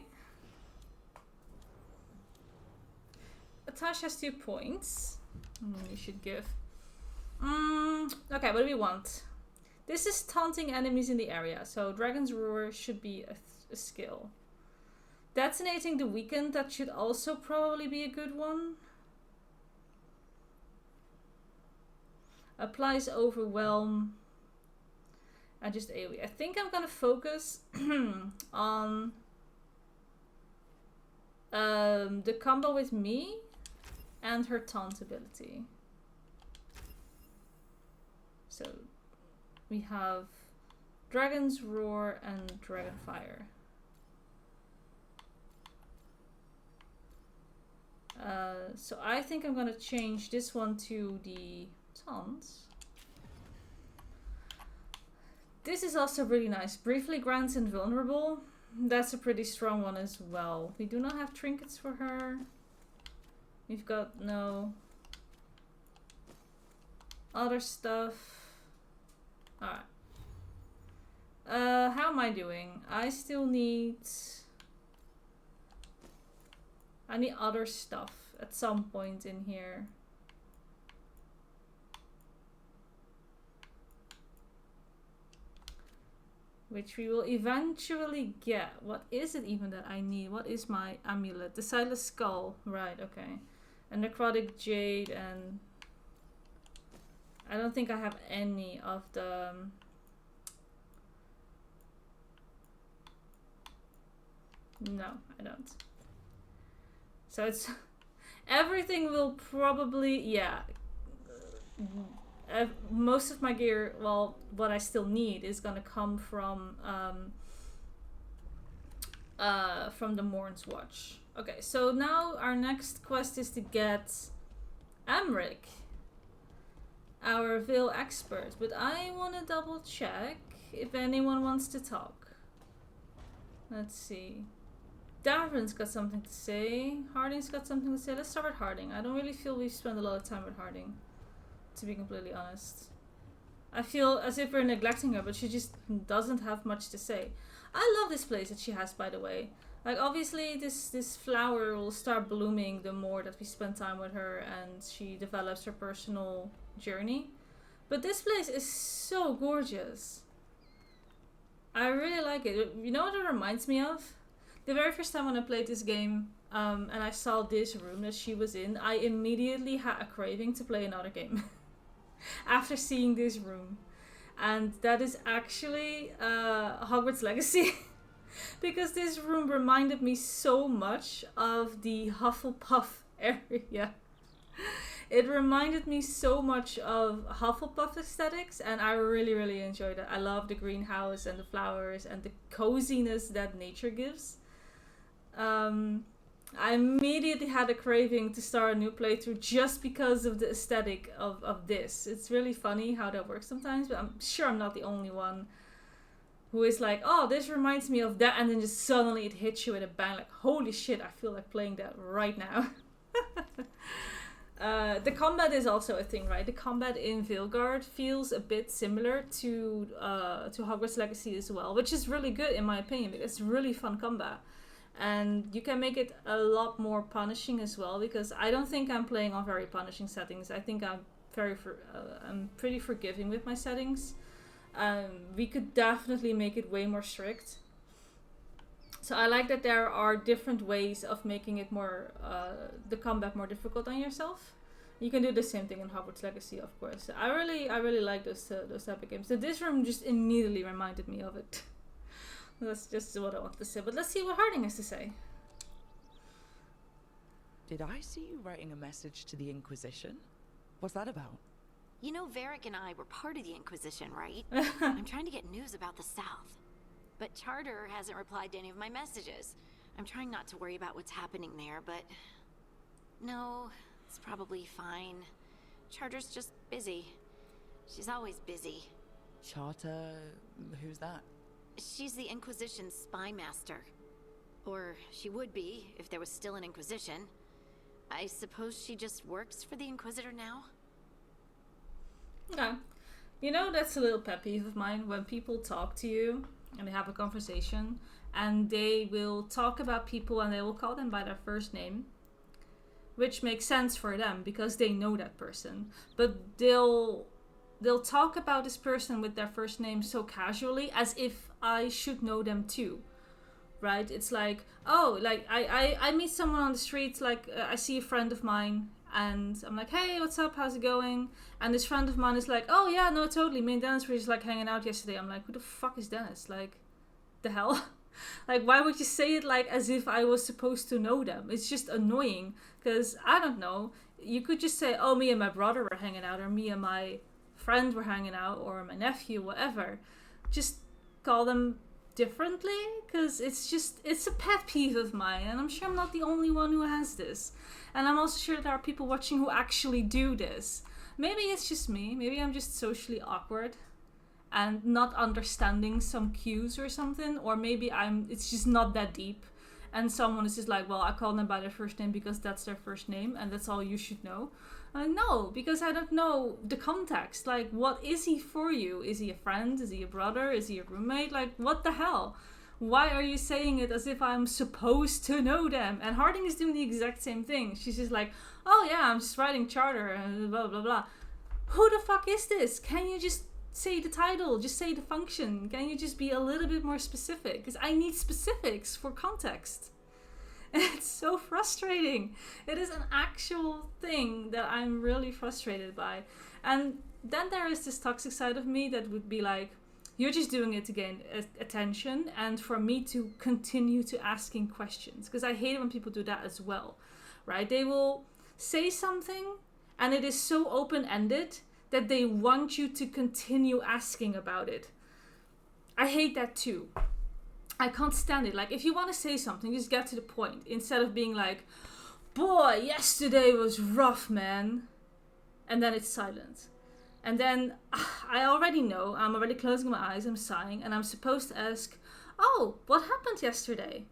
Tash has 2 points. We should give. Okay, what do we want? This is taunting enemies in the area, so Dragon's Roar should be a skill. Detonating the Weakened, that should also probably be a good one. Applies Overwhelm. And just AoE. I think I'm gonna focus on the combo with me and her taunt ability. So we have Dragon's Roar and Dragonfire. So I think I'm gonna change this one to the taunt. This is also really nice. Briefly grants invulnerable. That's a pretty strong one as well. We do not have trinkets for her. We've got no other stuff. Alright. How am I doing? I still need... I need other stuff at some point in here. which we will eventually get. What is it even that I need? What is my amulet? The sightless skull. Right, okay. A necrotic jade, and I don't think I have any of the... No, I don't. So it's... everything will probably... Yeah. Most of my gear, well, what I still need is gonna come from the Morn's Watch. Okay, so now our next quest is to get Amric, our Veil expert. But I want to double check if anyone wants to talk. Let's see. Darren's got something to say. Harding's got something to say. Let's start with Harding. I don't really feel we've spent a lot of time with Harding, to be completely honest. I feel as if we're neglecting her, but she just doesn't have much to say. I love this place that she has, by the way. Like, obviously, this flower will start blooming the more that we spend time with her and she develops her personal journey. But this place is so gorgeous. I really like it. You know what it reminds me of? The very first time when I played this game, and I saw this room that she was in, I immediately had a craving to play another game. After seeing this room. And that is actually Hogwarts Legacy. Because this room reminded me so much of the Hufflepuff area. It reminded me so much of Hufflepuff aesthetics, and I really, really enjoyed it. I love the greenhouse and the flowers and the coziness that nature gives. I immediately had a craving to start a new playthrough just because of the aesthetic of this. It's really funny how that works sometimes, but I'm sure I'm not the only one who is like, oh, this reminds me of that, and then just suddenly it hits you with a bang, like, holy shit, I feel like playing that right now. The combat is also a thing, right? The combat in Veilguard feels a bit similar to Hogwarts Legacy as well, which is really good in my opinion, because it's really fun combat. And you can make it a lot more punishing as well, because I don't think I'm playing on very punishing settings. I think I'm I'm pretty forgiving with my settings. We could definitely make it way more strict. So I like that there are different ways of making it more, the combat more difficult on yourself. You can do the same thing in Hogwarts Legacy, of course. I really like those type of games. So this room just immediately reminded me of it. That's just what I want to say. But let's see what Harding has to say. Did I see you writing a message to the Inquisition? What's that about? You know, Varric and I were part of the Inquisition, right? I'm trying to get news about the South. But Charter hasn't replied to any of my messages. I'm trying not to worry about what's happening there, but... No, it's probably fine. Charter's just busy. She's always busy. Charter... who's that? She's the Inquisition's spy master. Or she would be, if there was still an Inquisition. I suppose she just works for the Inquisitor now? Yeah. You know, that's a little pet peeve of mine, when people talk to you and they have a conversation and they will talk about people and they will call them by their first name, which makes sense for them because they know that person. But they'll talk about this person with their first name so casually as if I should know them too. Right? It's like, oh, like I meet someone on the street, like I see a friend of mine and I'm like, hey, what's up? How's it going? And this friend of mine is like, oh yeah, no, totally. Me and Dennis were just like hanging out yesterday. I'm like, who the fuck is Dennis? Like, the hell? Like, why would you say it like as if I was supposed to know them? It's just annoying because I don't know. You could just say, oh, me and my brother were hanging out, or me and my friend were hanging out, or my nephew, whatever. Just call them differently, because it's a pet peeve of mine, and I'm sure I'm not the only one who has this, and I'm also sure there are people watching who actually do this. Maybe it's just me, maybe I'm just socially awkward and not understanding some cues or something, or maybe it's just not that deep and someone is just like, well, I call them by their first name because that's their first name and that's all you should know. No, because I don't know the context. Like, what is he for you? Is he a friend? Is he a brother? Is he a roommate? Like, what the hell? Why are you saying it as if I'm supposed to know them? And Harding is doing the exact same thing. She's just like, oh yeah, I'm just writing Charter and blah, blah, blah. Who the fuck is this? Can you just say the title, just say the function. Can you just be a little bit more specific? Because I need specifics for context. And it's so frustrating. It is an actual thing that I'm really frustrated by. And then there is this toxic side of me that would be like, you're just doing it to gain attention and for me to continue to asking questions. Because I hate it when people do that as well, right? They will say something and it is so open-ended that they want you to continue asking about it. I hate that too. I can't stand it. Like, if you want to say something, just get to the point. Instead of being like, boy, yesterday was rough, man. And then it's silent. And then I already know, I'm already closing my eyes, I'm sighing, and I'm supposed to ask, oh, what happened yesterday?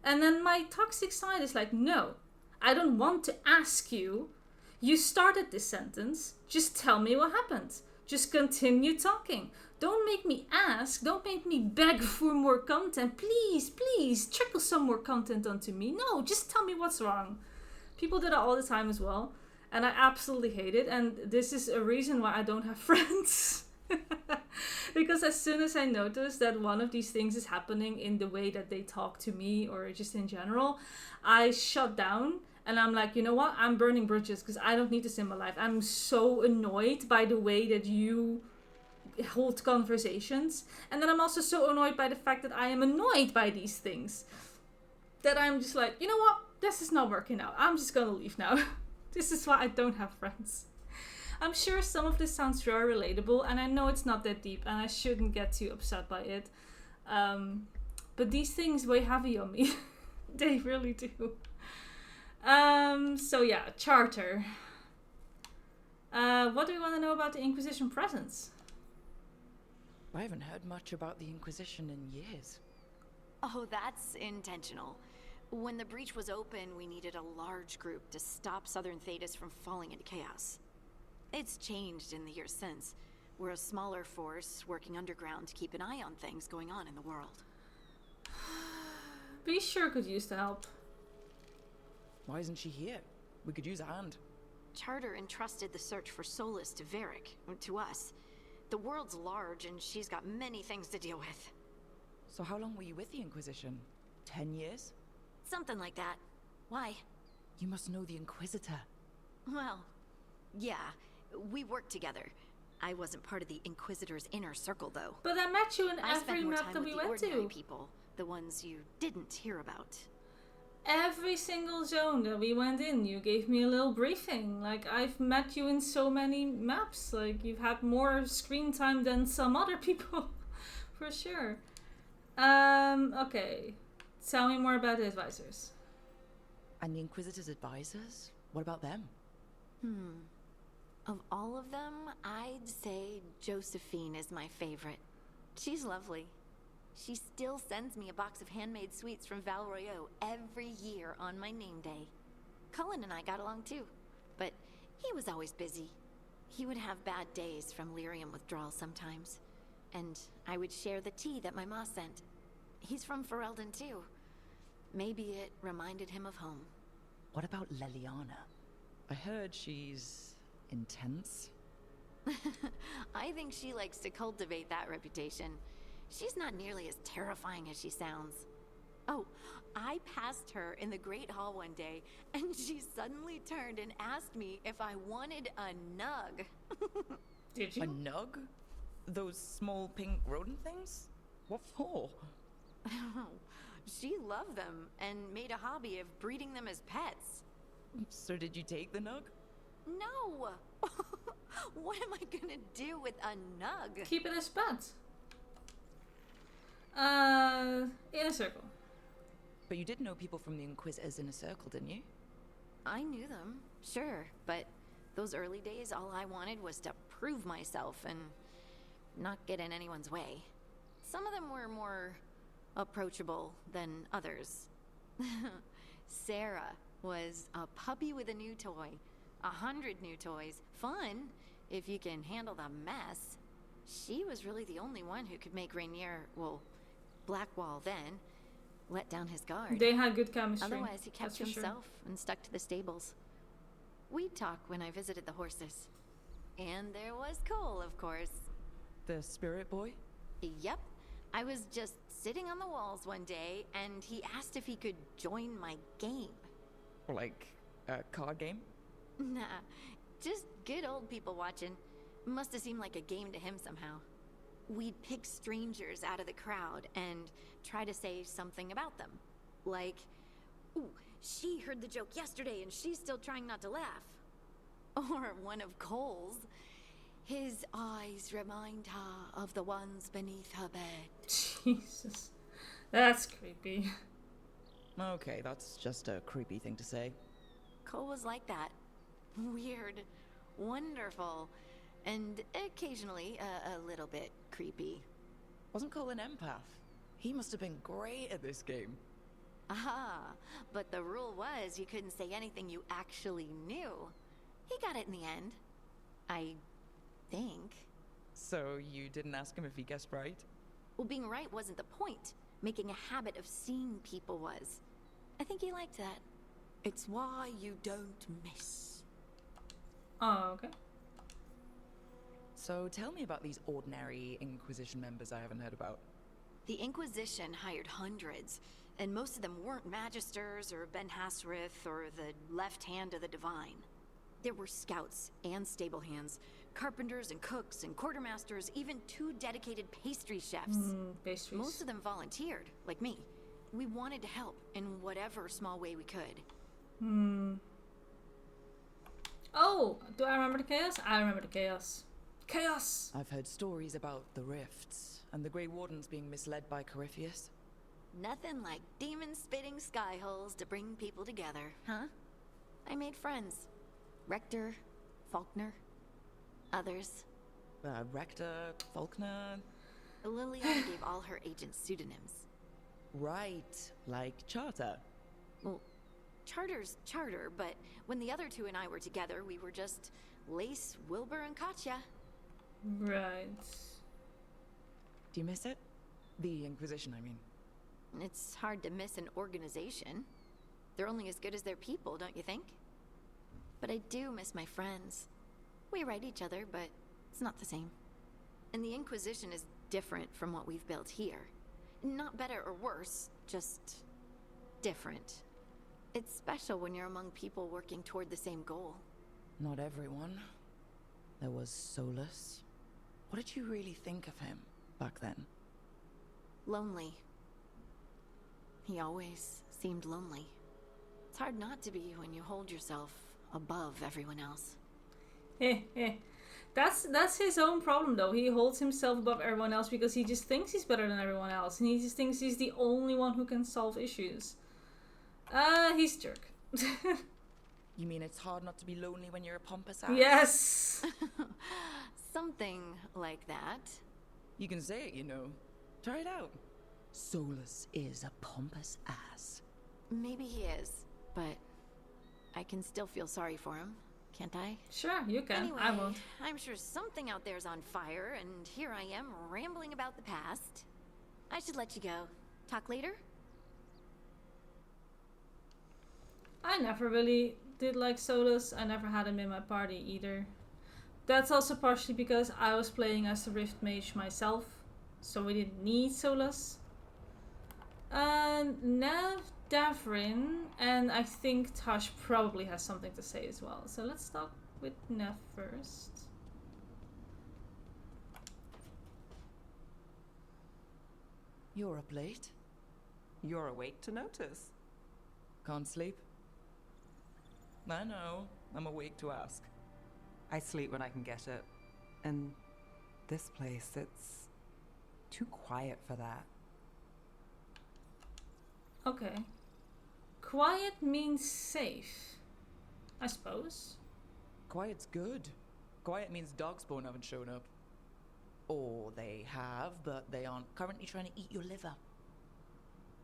And then my toxic side is like, no, I don't want to ask you. You started this sentence, just tell me what happened. Just continue talking. Don't make me ask, don't make me beg for more content. Please, please, trickle some more content onto me. No, just tell me what's wrong. People do that all the time as well. And I absolutely hate it. And this is a reason why I don't have friends. Because as soon as I notice that one of these things is happening in the way that they talk to me or just in general, I shut down and I'm like, you know what? I'm burning bridges because I don't need this in my life. I'm so annoyed by the way that you hold conversations. And then I'm also so annoyed by the fact that I am annoyed by these things. That I'm just like, you know what? This is not working out. I'm just gonna leave now. This is why I don't have friends. I'm sure some of this sounds very relatable, and I know it's not that deep, and I shouldn't get too upset by it. But these things weigh heavy on me. They really do. So yeah, Charter. What do we want to know about the Inquisition presence? I haven't heard much about the Inquisition in years. Oh, that's intentional. When the breach was open, we needed a large group to stop Southern Thedas from falling into chaos. It's changed in the years since. We're a smaller force working underground to keep an eye on things going on in the world. Be sure could use the help. Why isn't she here? We could use a hand. Charter entrusted the search for Solus to Varric, to us. The world's large and she's got many things to deal with. So how long were you with the Inquisition? 10 years? Something like that. Why? You must know the Inquisitor. Well, yeah, we worked together. I wasn't part of the Inquisitor's inner circle, though. But I met you in I every spent more map time that with we the went ordinary to. people, the ones you didn't hear about. Every single zone that we went in, you gave me a little briefing. Like, I've met you in so many maps. Like, you've had more screen time than some other people. For sure. Okay. Tell me more about the advisors. And the Inquisitor's advisors? What about them? Of all of them, I'd say Josephine is my favorite. She's lovely. She still sends me a box of handmade sweets from Val Royeaux every year on my name day. Cullen and I got along too, but he was always busy. He would have bad days from lyrium withdrawal sometimes, and I would share the tea that my ma sent. He's from Ferelden too. Maybe it reminded him of home. What about Leliana? I heard she's intense. I think she likes to cultivate that reputation. She's not nearly as terrifying as she sounds. Oh, I passed her in the Great Hall one day, and she suddenly turned and asked me if I wanted a nug. Did you? A nug? Those small pink rodent things? What for? She loved them and made a hobby of breeding them as pets. So did you take the nug? No! What am I gonna do with a nug? Keep it as pets. In a circle. But you did know people from the Inquisitors in a circle, didn't you? I knew them, sure, but those early days, all I wanted was to prove myself and not get in anyone's way. Some of them were more approachable than others. Sarah was a puppy with a new toy. 100 new toys. Fun, if you can handle the mess. She was really the only one who could make Rainier, well, Blackwall then, let down his guard. They had good chemistry. Otherwise, he kept to himself and stuck to the stables. We'd talk when I visited the horses. And there was Cole, of course. The spirit boy? Yep. I was just sitting on the walls one day, and he asked if he could join my game. Like a card game? Nah, just good old people watching. Must have seemed like a game to him somehow. We'd pick strangers out of the crowd and try to say something about them. Like, ooh, she heard the joke yesterday and she's still trying not to laugh. Or one of Cole's. His eyes remind her of the ones beneath her bed. Jesus. That's creepy. Okay, that's just a creepy thing to say. Cole was like that. Weird, wonderful, and occasionally a little bit creepy. Wasn't Cole an empath? He must have been great at this game. Ah, but the rule was you couldn't say anything you actually knew. He got it in the end. I think. So you didn't ask him if he guessed right? Well, being right wasn't the point. Making a habit of seeing people was. I think he liked that. It's why you don't miss. Oh, okay. So tell me about these ordinary Inquisition members I haven't heard about. The Inquisition hired hundreds, and most of them weren't Magisters or Ben Hasrith or the left hand of the Divine. There were scouts and stable hands, carpenters and cooks and quartermasters, even 2 dedicated pastry chefs. Pastries. Most of them volunteered, like me. We wanted to help in whatever small way we could. Oh, do I remember the chaos? I remember the chaos. Chaos! I've heard stories about the rifts and the Grey Wardens being misled by Corypheus. Nothing like demon-spitting sky holes to bring people together, huh? I made friends. Rector, Faulkner, others. Rector, Faulkner... Liliana gave all her agents pseudonyms. Right, like Charter. Well, Charter's Charter, but when the other 2 and I were together, we were just Lace, Wilbur, and Katya. Right. Do you miss it? The Inquisition, I mean. It's hard to miss an organization. They're only as good as their people, don't you think? But I do miss my friends. We write each other, but it's not the same. And the Inquisition is different from what we've built here. Not better or worse, just different. It's special when you're among people working toward the same goal. Not everyone. There was Solus. What did you really think of him back then? Lonely. He always seemed lonely. It's hard not to be when you hold yourself above everyone else. That's his own problem though. He holds himself above everyone else because he just thinks he's better than everyone else. And he just thinks he's the only one who can solve issues. He's a jerk. You mean it's hard not to be lonely when you're a pompous ass? Yes! Something like that. You can say it, you know. Try it out. Solus is a pompous ass. Maybe he is, but I can still feel sorry for him, can't I? Sure, you can. Anyway, I won't. I'm sure something out there's on fire, and here I am rambling about the past. I should let you go. Talk later? I never really did like Solus. I never had him in my party either. That's also partially because I was playing as the Rift Mage myself, so we didn't need Solus. Nev, Davrin, and I think Tash probably has something to say as well. So let's talk with Nev first. You're up late. You're awake to notice. Can't sleep? I know. I'm awake to ask. I sleep when I can get it. And this place, it's too quiet for that. Okay. Quiet means safe, I suppose. Quiet's good. Quiet means Darkspawn haven't shown up. Or they have, but they aren't currently trying to eat your liver.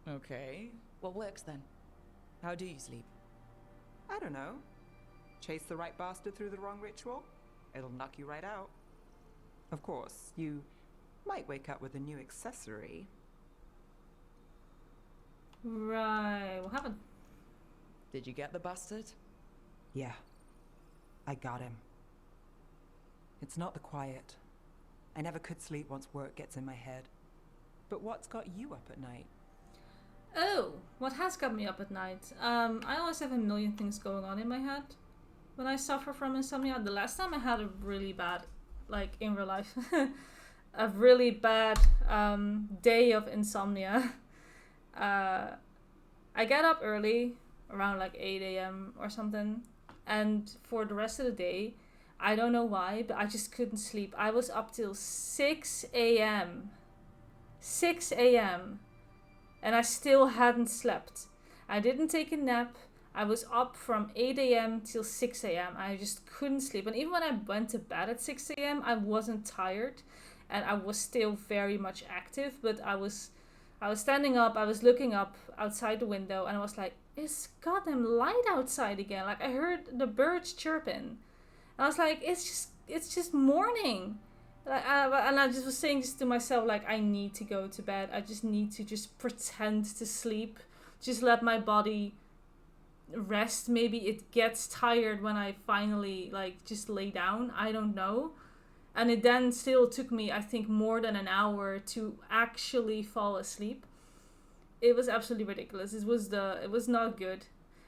Okay. What works then? How do you sleep? I don't know. Chase the right bastard through the wrong ritual? It'll knock you right out. Of course, you might wake up with a new accessory. Right, what happened? Did you get the bastard? Yeah, I got him. It's not the quiet. I never could sleep once work gets in my head. But what's got you up at night? Oh, what has got me up at night? I always have a million things going on in my head when I suffer from insomnia. The last time I had a really bad, like in real life, a really bad day of insomnia. I get up early, around like 8 a.m. or something, and for the rest of the day, I don't know why, but I just couldn't sleep. I was up till 6 a.m. 6 a.m. and I still hadn't slept. I didn't take a nap. I was up from 8 a.m. till 6 a.m. I just couldn't sleep. And even when I went to bed at 6 a.m., I wasn't tired. And I was still very much active. But I was standing up. I was looking up outside the window. And I was like, it's goddamn light outside again. Like, I heard the birds chirping. And I was like, it's just morning. And I just was saying this to myself, like, I need to go to bed. I just need to just pretend to sleep. Just let my body rest. Maybe it gets tired when I finally, like, just lay down. I don't know. And it then still took me, I think, more than an hour to actually fall asleep. It was absolutely ridiculous. It was not good.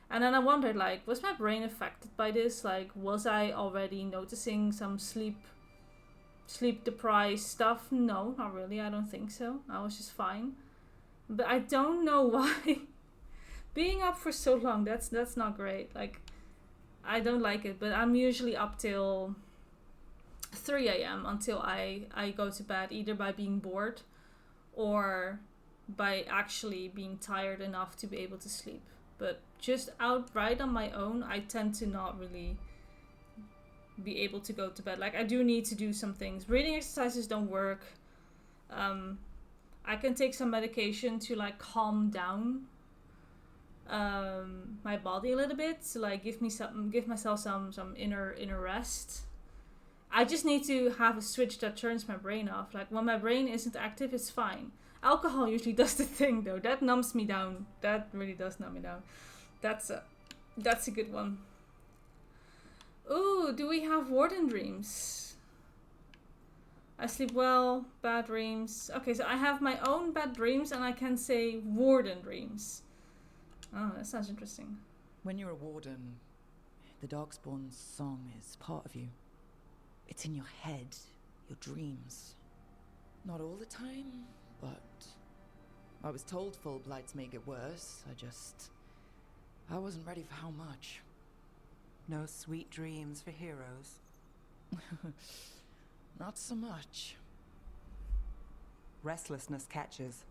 And then I wondered, like, was my brain affected by this? Like, was I already noticing some sleep deprived stuff? No, not really. I don't think so. I was just fine. But I don't know why. Being up for so long, that's not great. Like, I don't like it. But I'm usually up till 3 a.m. until I go to bed, either by being bored or by actually being tired enough to be able to sleep. But just outright on my own, I tend to not really be able to go to bed. Like, I do need to do some things. Breathing exercises don't work. I can take some medication to, like, calm down my body a little bit, to, like, give myself some inner rest. I just need to have a switch that turns my brain off. Like, when my brain isn't active, it's fine. Alcohol usually does the thing, though. That numbs me down. That really does numb me down. That's a good one. Ooh, do we have warden dreams? I sleep well, bad dreams. Okay, so I have my own bad dreams and I can say warden dreams. Oh, that sounds interesting. When you're a warden, the Darkspawn's song is part of you. It's in your head, your dreams. Not all the time, but I was told full blights make it worse. I wasn't ready for how much. No sweet dreams for heroes. Not so much. Restlessness catches.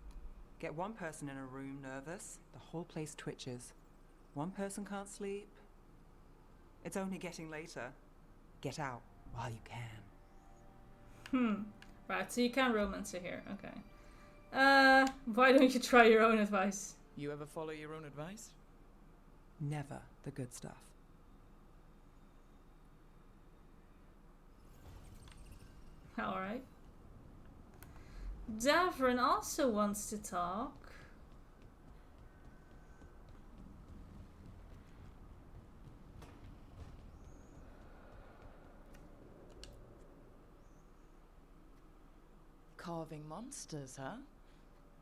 Get one person in a room nervous, the whole place twitches. One person can't sleep. It's only getting later. Get out while you can. Right, so you can romance it here. Okay. Why don't you try your own advice? You ever follow your own advice? Never the good stuff. Alright. Davrin also wants to talk. Carving monsters, huh?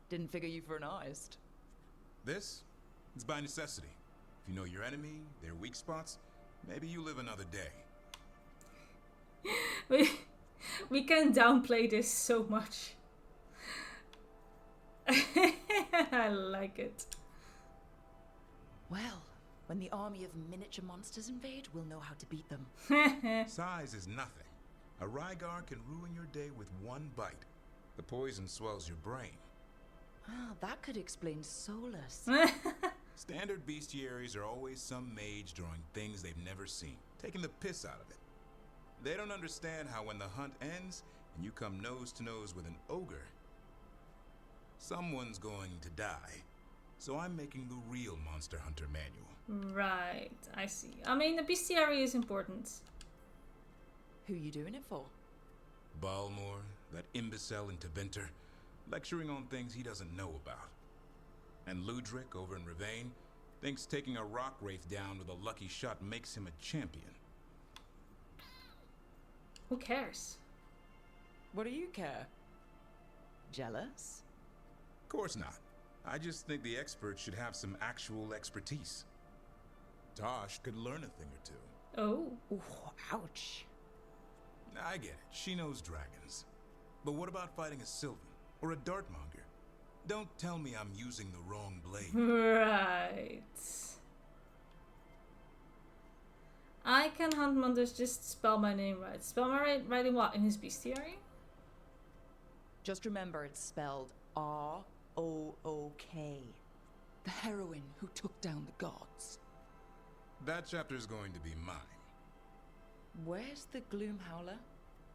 Didn't figure you for an artist. This? It's by necessity. If you know your enemy, their weak spots, maybe you live another day. We can downplay this so much. I like it. Well, when the army of miniature monsters invade, we'll know how to beat them. Size is nothing. A Veilguard can ruin your day with one bite. The poison swells your brain. Ah, that could explain Solus. Standard bestiaries are always some mage drawing things they've never seen, taking the piss out of it. They don't understand how when the hunt ends and you come nose to nose with an ogre, someone's going to die. So I'm making the real Monster Hunter manual. Right, I see. I mean, the bestiary is important. Who you doing it for? Balmor, that imbecile in Teventer, lecturing on things he doesn't know about. And Ludric over in Ravane thinks taking a rock wraith down with a lucky shot makes him a champion. Who cares? What do you care? Jealous? Course not. I just think the experts should have some actual expertise. Tosh could learn a thing or two. Oh. Ooh, ouch. I get it. She knows dragons. But what about fighting a Sylvan or a Dartmonger? Don't tell me I'm using the wrong blade. Right. I can hunt monsters, just spell my name right. Spell my right in what? In his bestiary? Just remember it's spelled R-O-O-K. The heroine who took down the gods. That chapter's going to be mine. Where's the Gloom Howler?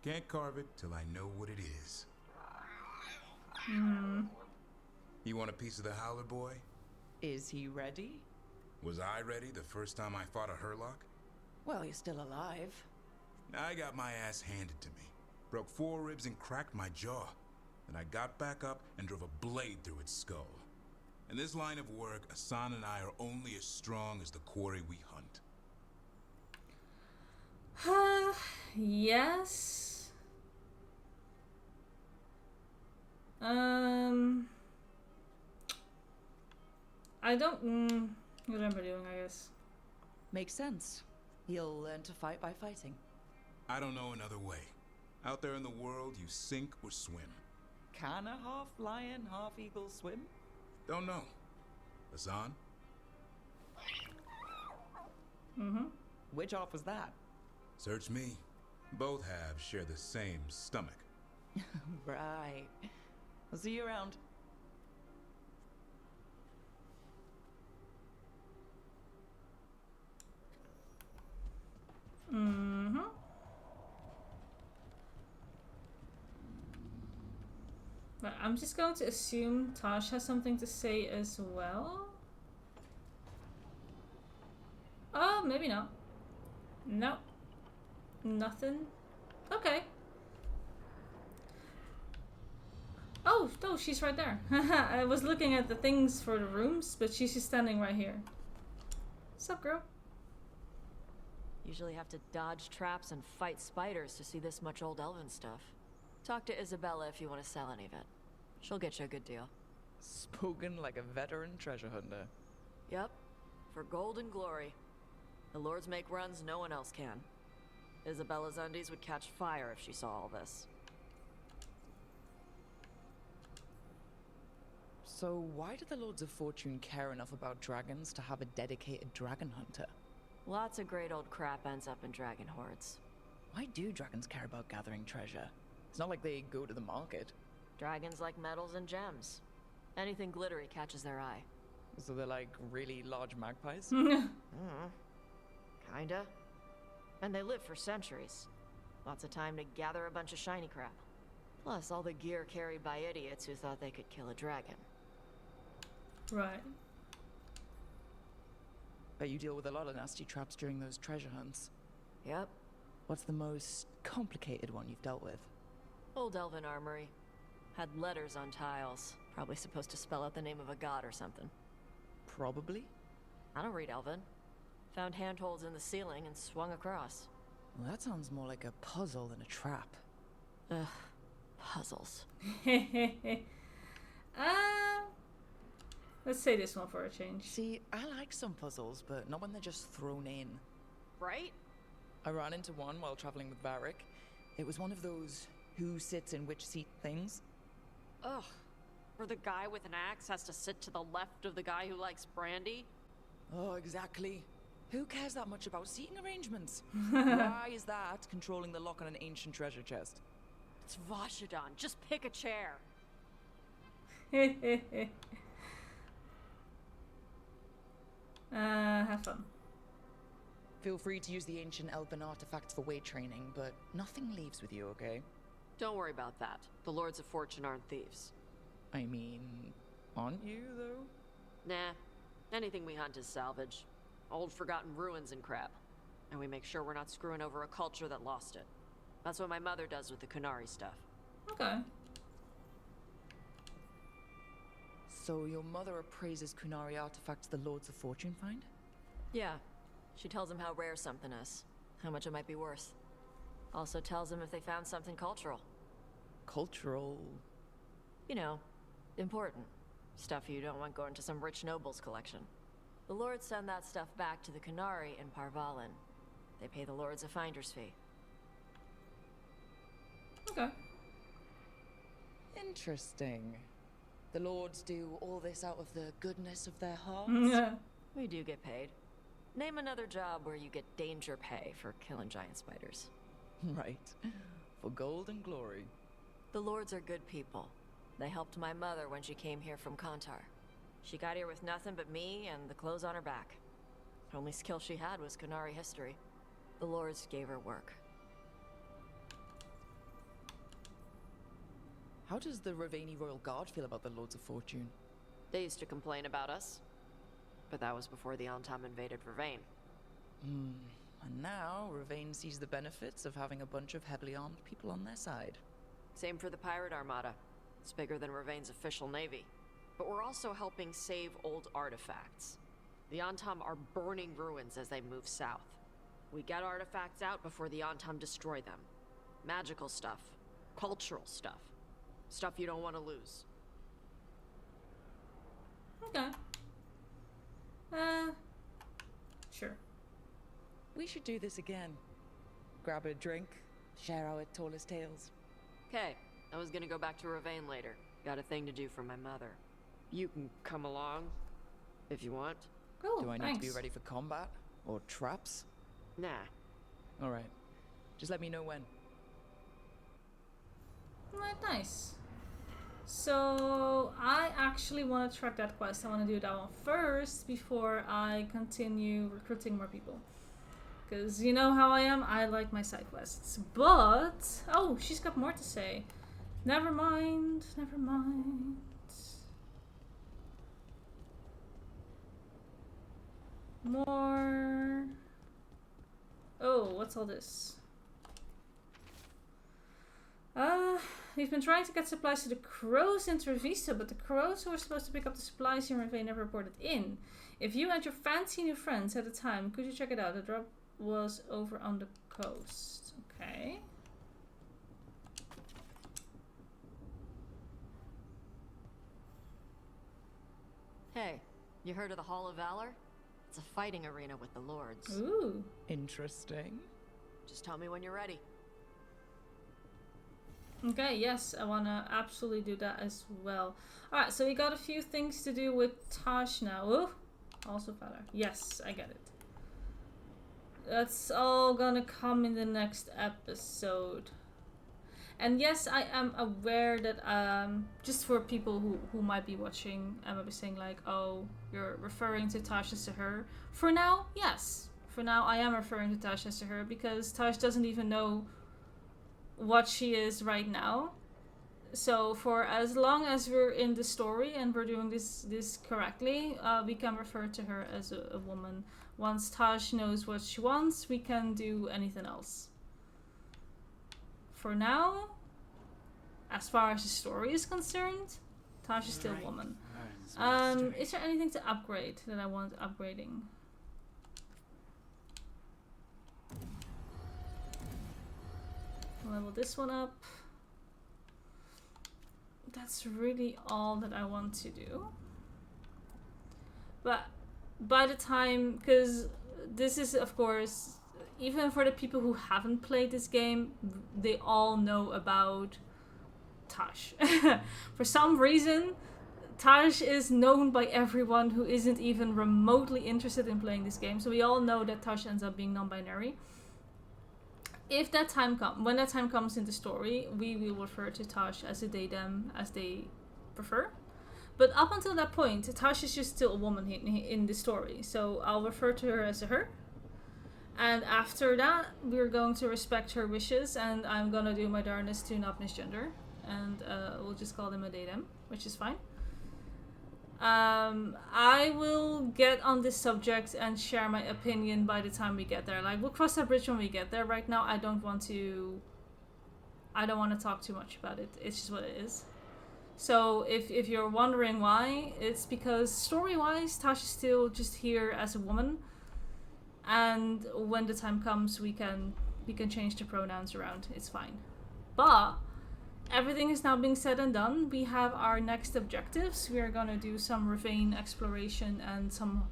Can't carve it till I know what it is. You want a piece of the Howler boy? Is he ready? Was I ready the first time I fought a Hurlock? Well, you're still alive. I got my ass handed to me. Broke 4 ribs and cracked my jaw. Then I got back up and drove a blade through its skull. In this line of work, Asan and I are only as strong as the quarry we hunt. Yes. I don't remember doing, I guess. Makes sense. He'll learn to fight by fighting. I don't know another way. Out there in the world, you sink or swim. Can a half lion, half eagle swim? Don't know. Asan? Which half was that? Search me. Both halves share the same stomach. Right. I'll see you around. But I'm just going to assume Tosh has something to say as well. Oh, maybe not. Nope. Nothing. Okay. Oh, no, she's right there. I was looking at the things for the rooms, but she's just standing right here. What's up, girl? Usually have to dodge traps and fight spiders to see this much old elven stuff. Talk to Isabella if you want to sell any of it. She'll get you a good deal. Spoken like a veteran treasure hunter. Yep. For gold and glory. The lords make runs no one else can. Isabella's undies would catch fire if she saw all this. So why do the Lords of Fortune care enough about dragons to have a dedicated dragon hunter? Lots of great old crap ends up in dragon hordes. Why do dragons care about gathering treasure? It's not like they go to the market. Dragons like metals and gems. Anything glittery catches their eye. So they're like really large magpies? Kinda. And they live for centuries. Lots of time to gather a bunch of shiny crap. Plus all the gear carried by idiots who thought they could kill a dragon. Right. Bet you deal with a lot of nasty traps during those treasure hunts. Yep. What's the most complicated one you've dealt with? Old elven armory. Had letters on tiles. Probably supposed to spell out the name of a god or something. Probably. I don't read elven. Found handholds in the ceiling and swung across. Well, that sounds more like a puzzle than a trap. Ugh. Puzzles. Let's say this one for a change. See, I like some puzzles, but not when they're just thrown in. Right? I ran into one while traveling with Varric. It was one of those who sits in which seat things. Ugh. Where the guy with an axe has to sit to the left of the guy who likes brandy? Oh, exactly. Who cares that much about seating arrangements? Why is that controlling the lock on an ancient treasure chest? It's Vashidon. Just pick a chair. Have fun. Feel free to use the ancient elven artifacts for weight training, but nothing leaves with you, okay? Don't worry about that. The Lords of Fortune aren't thieves. I mean, aren't you, though? Nah. Anything we hunt is salvage. Old forgotten ruins and crap. And we make sure we're not screwing over a culture that lost it. That's what my mother does with the Kunari stuff. Okay. So your mother appraises Kunari artifacts the Lords of Fortune find? Yeah. She tells them how rare something is. How much it might be worth. Also tells them if they found something cultural. cultural... You know, important. Stuff you don't want going to some rich noble's collection. The lords send that stuff back to the Canary in Parvalin. They pay the lords a finder's fee. Okay. Interesting. The lords do all this out of the goodness of their hearts? Yeah. We do get paid. Name another job where you get danger pay for killing giant spiders. Right. For gold and glory. The lords are good people. They helped my mother when she came here from Kantar. She got here with nothing but me and the clothes on her back. The only skill she had was Canary history. The lords gave her work. How does the Ravani Royal Guard feel about the Lords of Fortune? They used to complain about us. But that was before the Antam invaded Ravane. And now, Ravane sees the benefits of having a bunch of heavily armed people on their side. Same for the Pirate Armada. It's bigger than Ravane's official navy. But we're also helping save old artifacts. The Antam are burning ruins as they move south. We get artifacts out before the Antam destroy them. Magical stuff. Cultural stuff. Stuff you don't want to lose. Okay. Sure. We should do this again. Grab a drink, share our tallest tales. Okay, I was gonna go back to Ravane later. Got a thing to do for my mother. You can come along, if you want. Cool, Do I need thanks. to be ready for combat? Or traps? Nah. Alright. Just let me know when. Right, nice. So, I actually want to track that quest. I want to do that one first before I continue recruiting more people. Because you know how I am, I like my side quests. But, oh, she's got more to say. Never mind, never mind. More. Oh, what's all this? We've been trying to get supplies to the crows in Trevisa, but the crows who were supposed to pick up the supplies in Ravane never reported in. If you and your fancy new friends had the time, could you check it out? The drop was over on the coast. Okay. Hey, you heard of the Hall of Valor? It's a fighting arena with the lords. Ooh. Interesting. Just tell me when you're ready. Okay, yes, I wanna absolutely do that as well. Alright, so we got a few things to do with Tosh now. Ooh, also Valor. Yes, I get it. That's all gonna come in the next episode. And yes, I am aware that, just for people who might be watching, I might be saying like, oh, you're referring to Tosh as to her. For now, yes. For now, I am referring to Tosh as to her because Tosh doesn't even know what she is right now. So for as long as we're in the story and we're doing this correctly, we can refer to her as a woman. Once Tosh knows what she wants, we can do anything else. For now, as far as the story is concerned, Tosh is still a woman. Is there anything to upgrade that I want upgrading? Level this one up. That's really all that I want to do. But by the time, because this is of course, even for the people who haven't played this game, they all know about Tosh. For some reason, Tosh is known by everyone who isn't even remotely interested in playing this game. So we all know that Tosh ends up being non-binary. If that time when that time comes in the story, we will refer to Tosh as a they, them, as they prefer. But up until that point, Tosh is just still a woman in the story. So I'll refer to her as a her. And after that, we're going to respect her wishes, and I'm gonna do my darnest to not misgender. And we'll just call them a they, them, which is fine. I will get on this subject and share my opinion by the time we get there. Like, we'll cross that bridge when we get there. Right now, I don't want to talk too much about it. It's just what it is. So if you're wondering why, it's because story-wise, Tosh is still just here as a woman, and when the time comes, we can change the pronouns around. It's fine. But everything is now being said and done, we have our next objectives. We are gonna do some Ravine exploration and some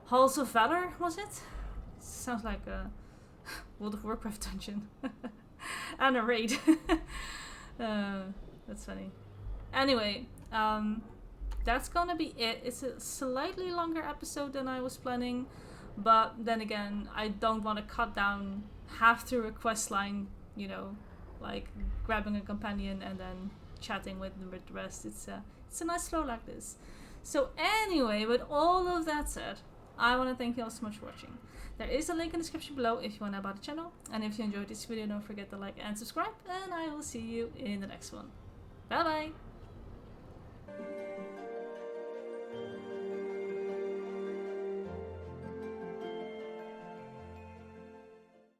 Halls of Valor, was it? Sounds like a World of Warcraft dungeon. And a raid. That's funny. Anyway, that's gonna be it. It's a slightly longer episode than I was planning, but then again, I don't want to cut down half through a quest line, you know, like grabbing a companion and then chatting with the rest. It's a nice flow like this. So anyway, with all of that said, I want to thank you all so much for watching. There is a link in the description below if you want to know about the channel. And if you enjoyed this video, don't forget to like and subscribe. And I will see you in the next one. Bye bye!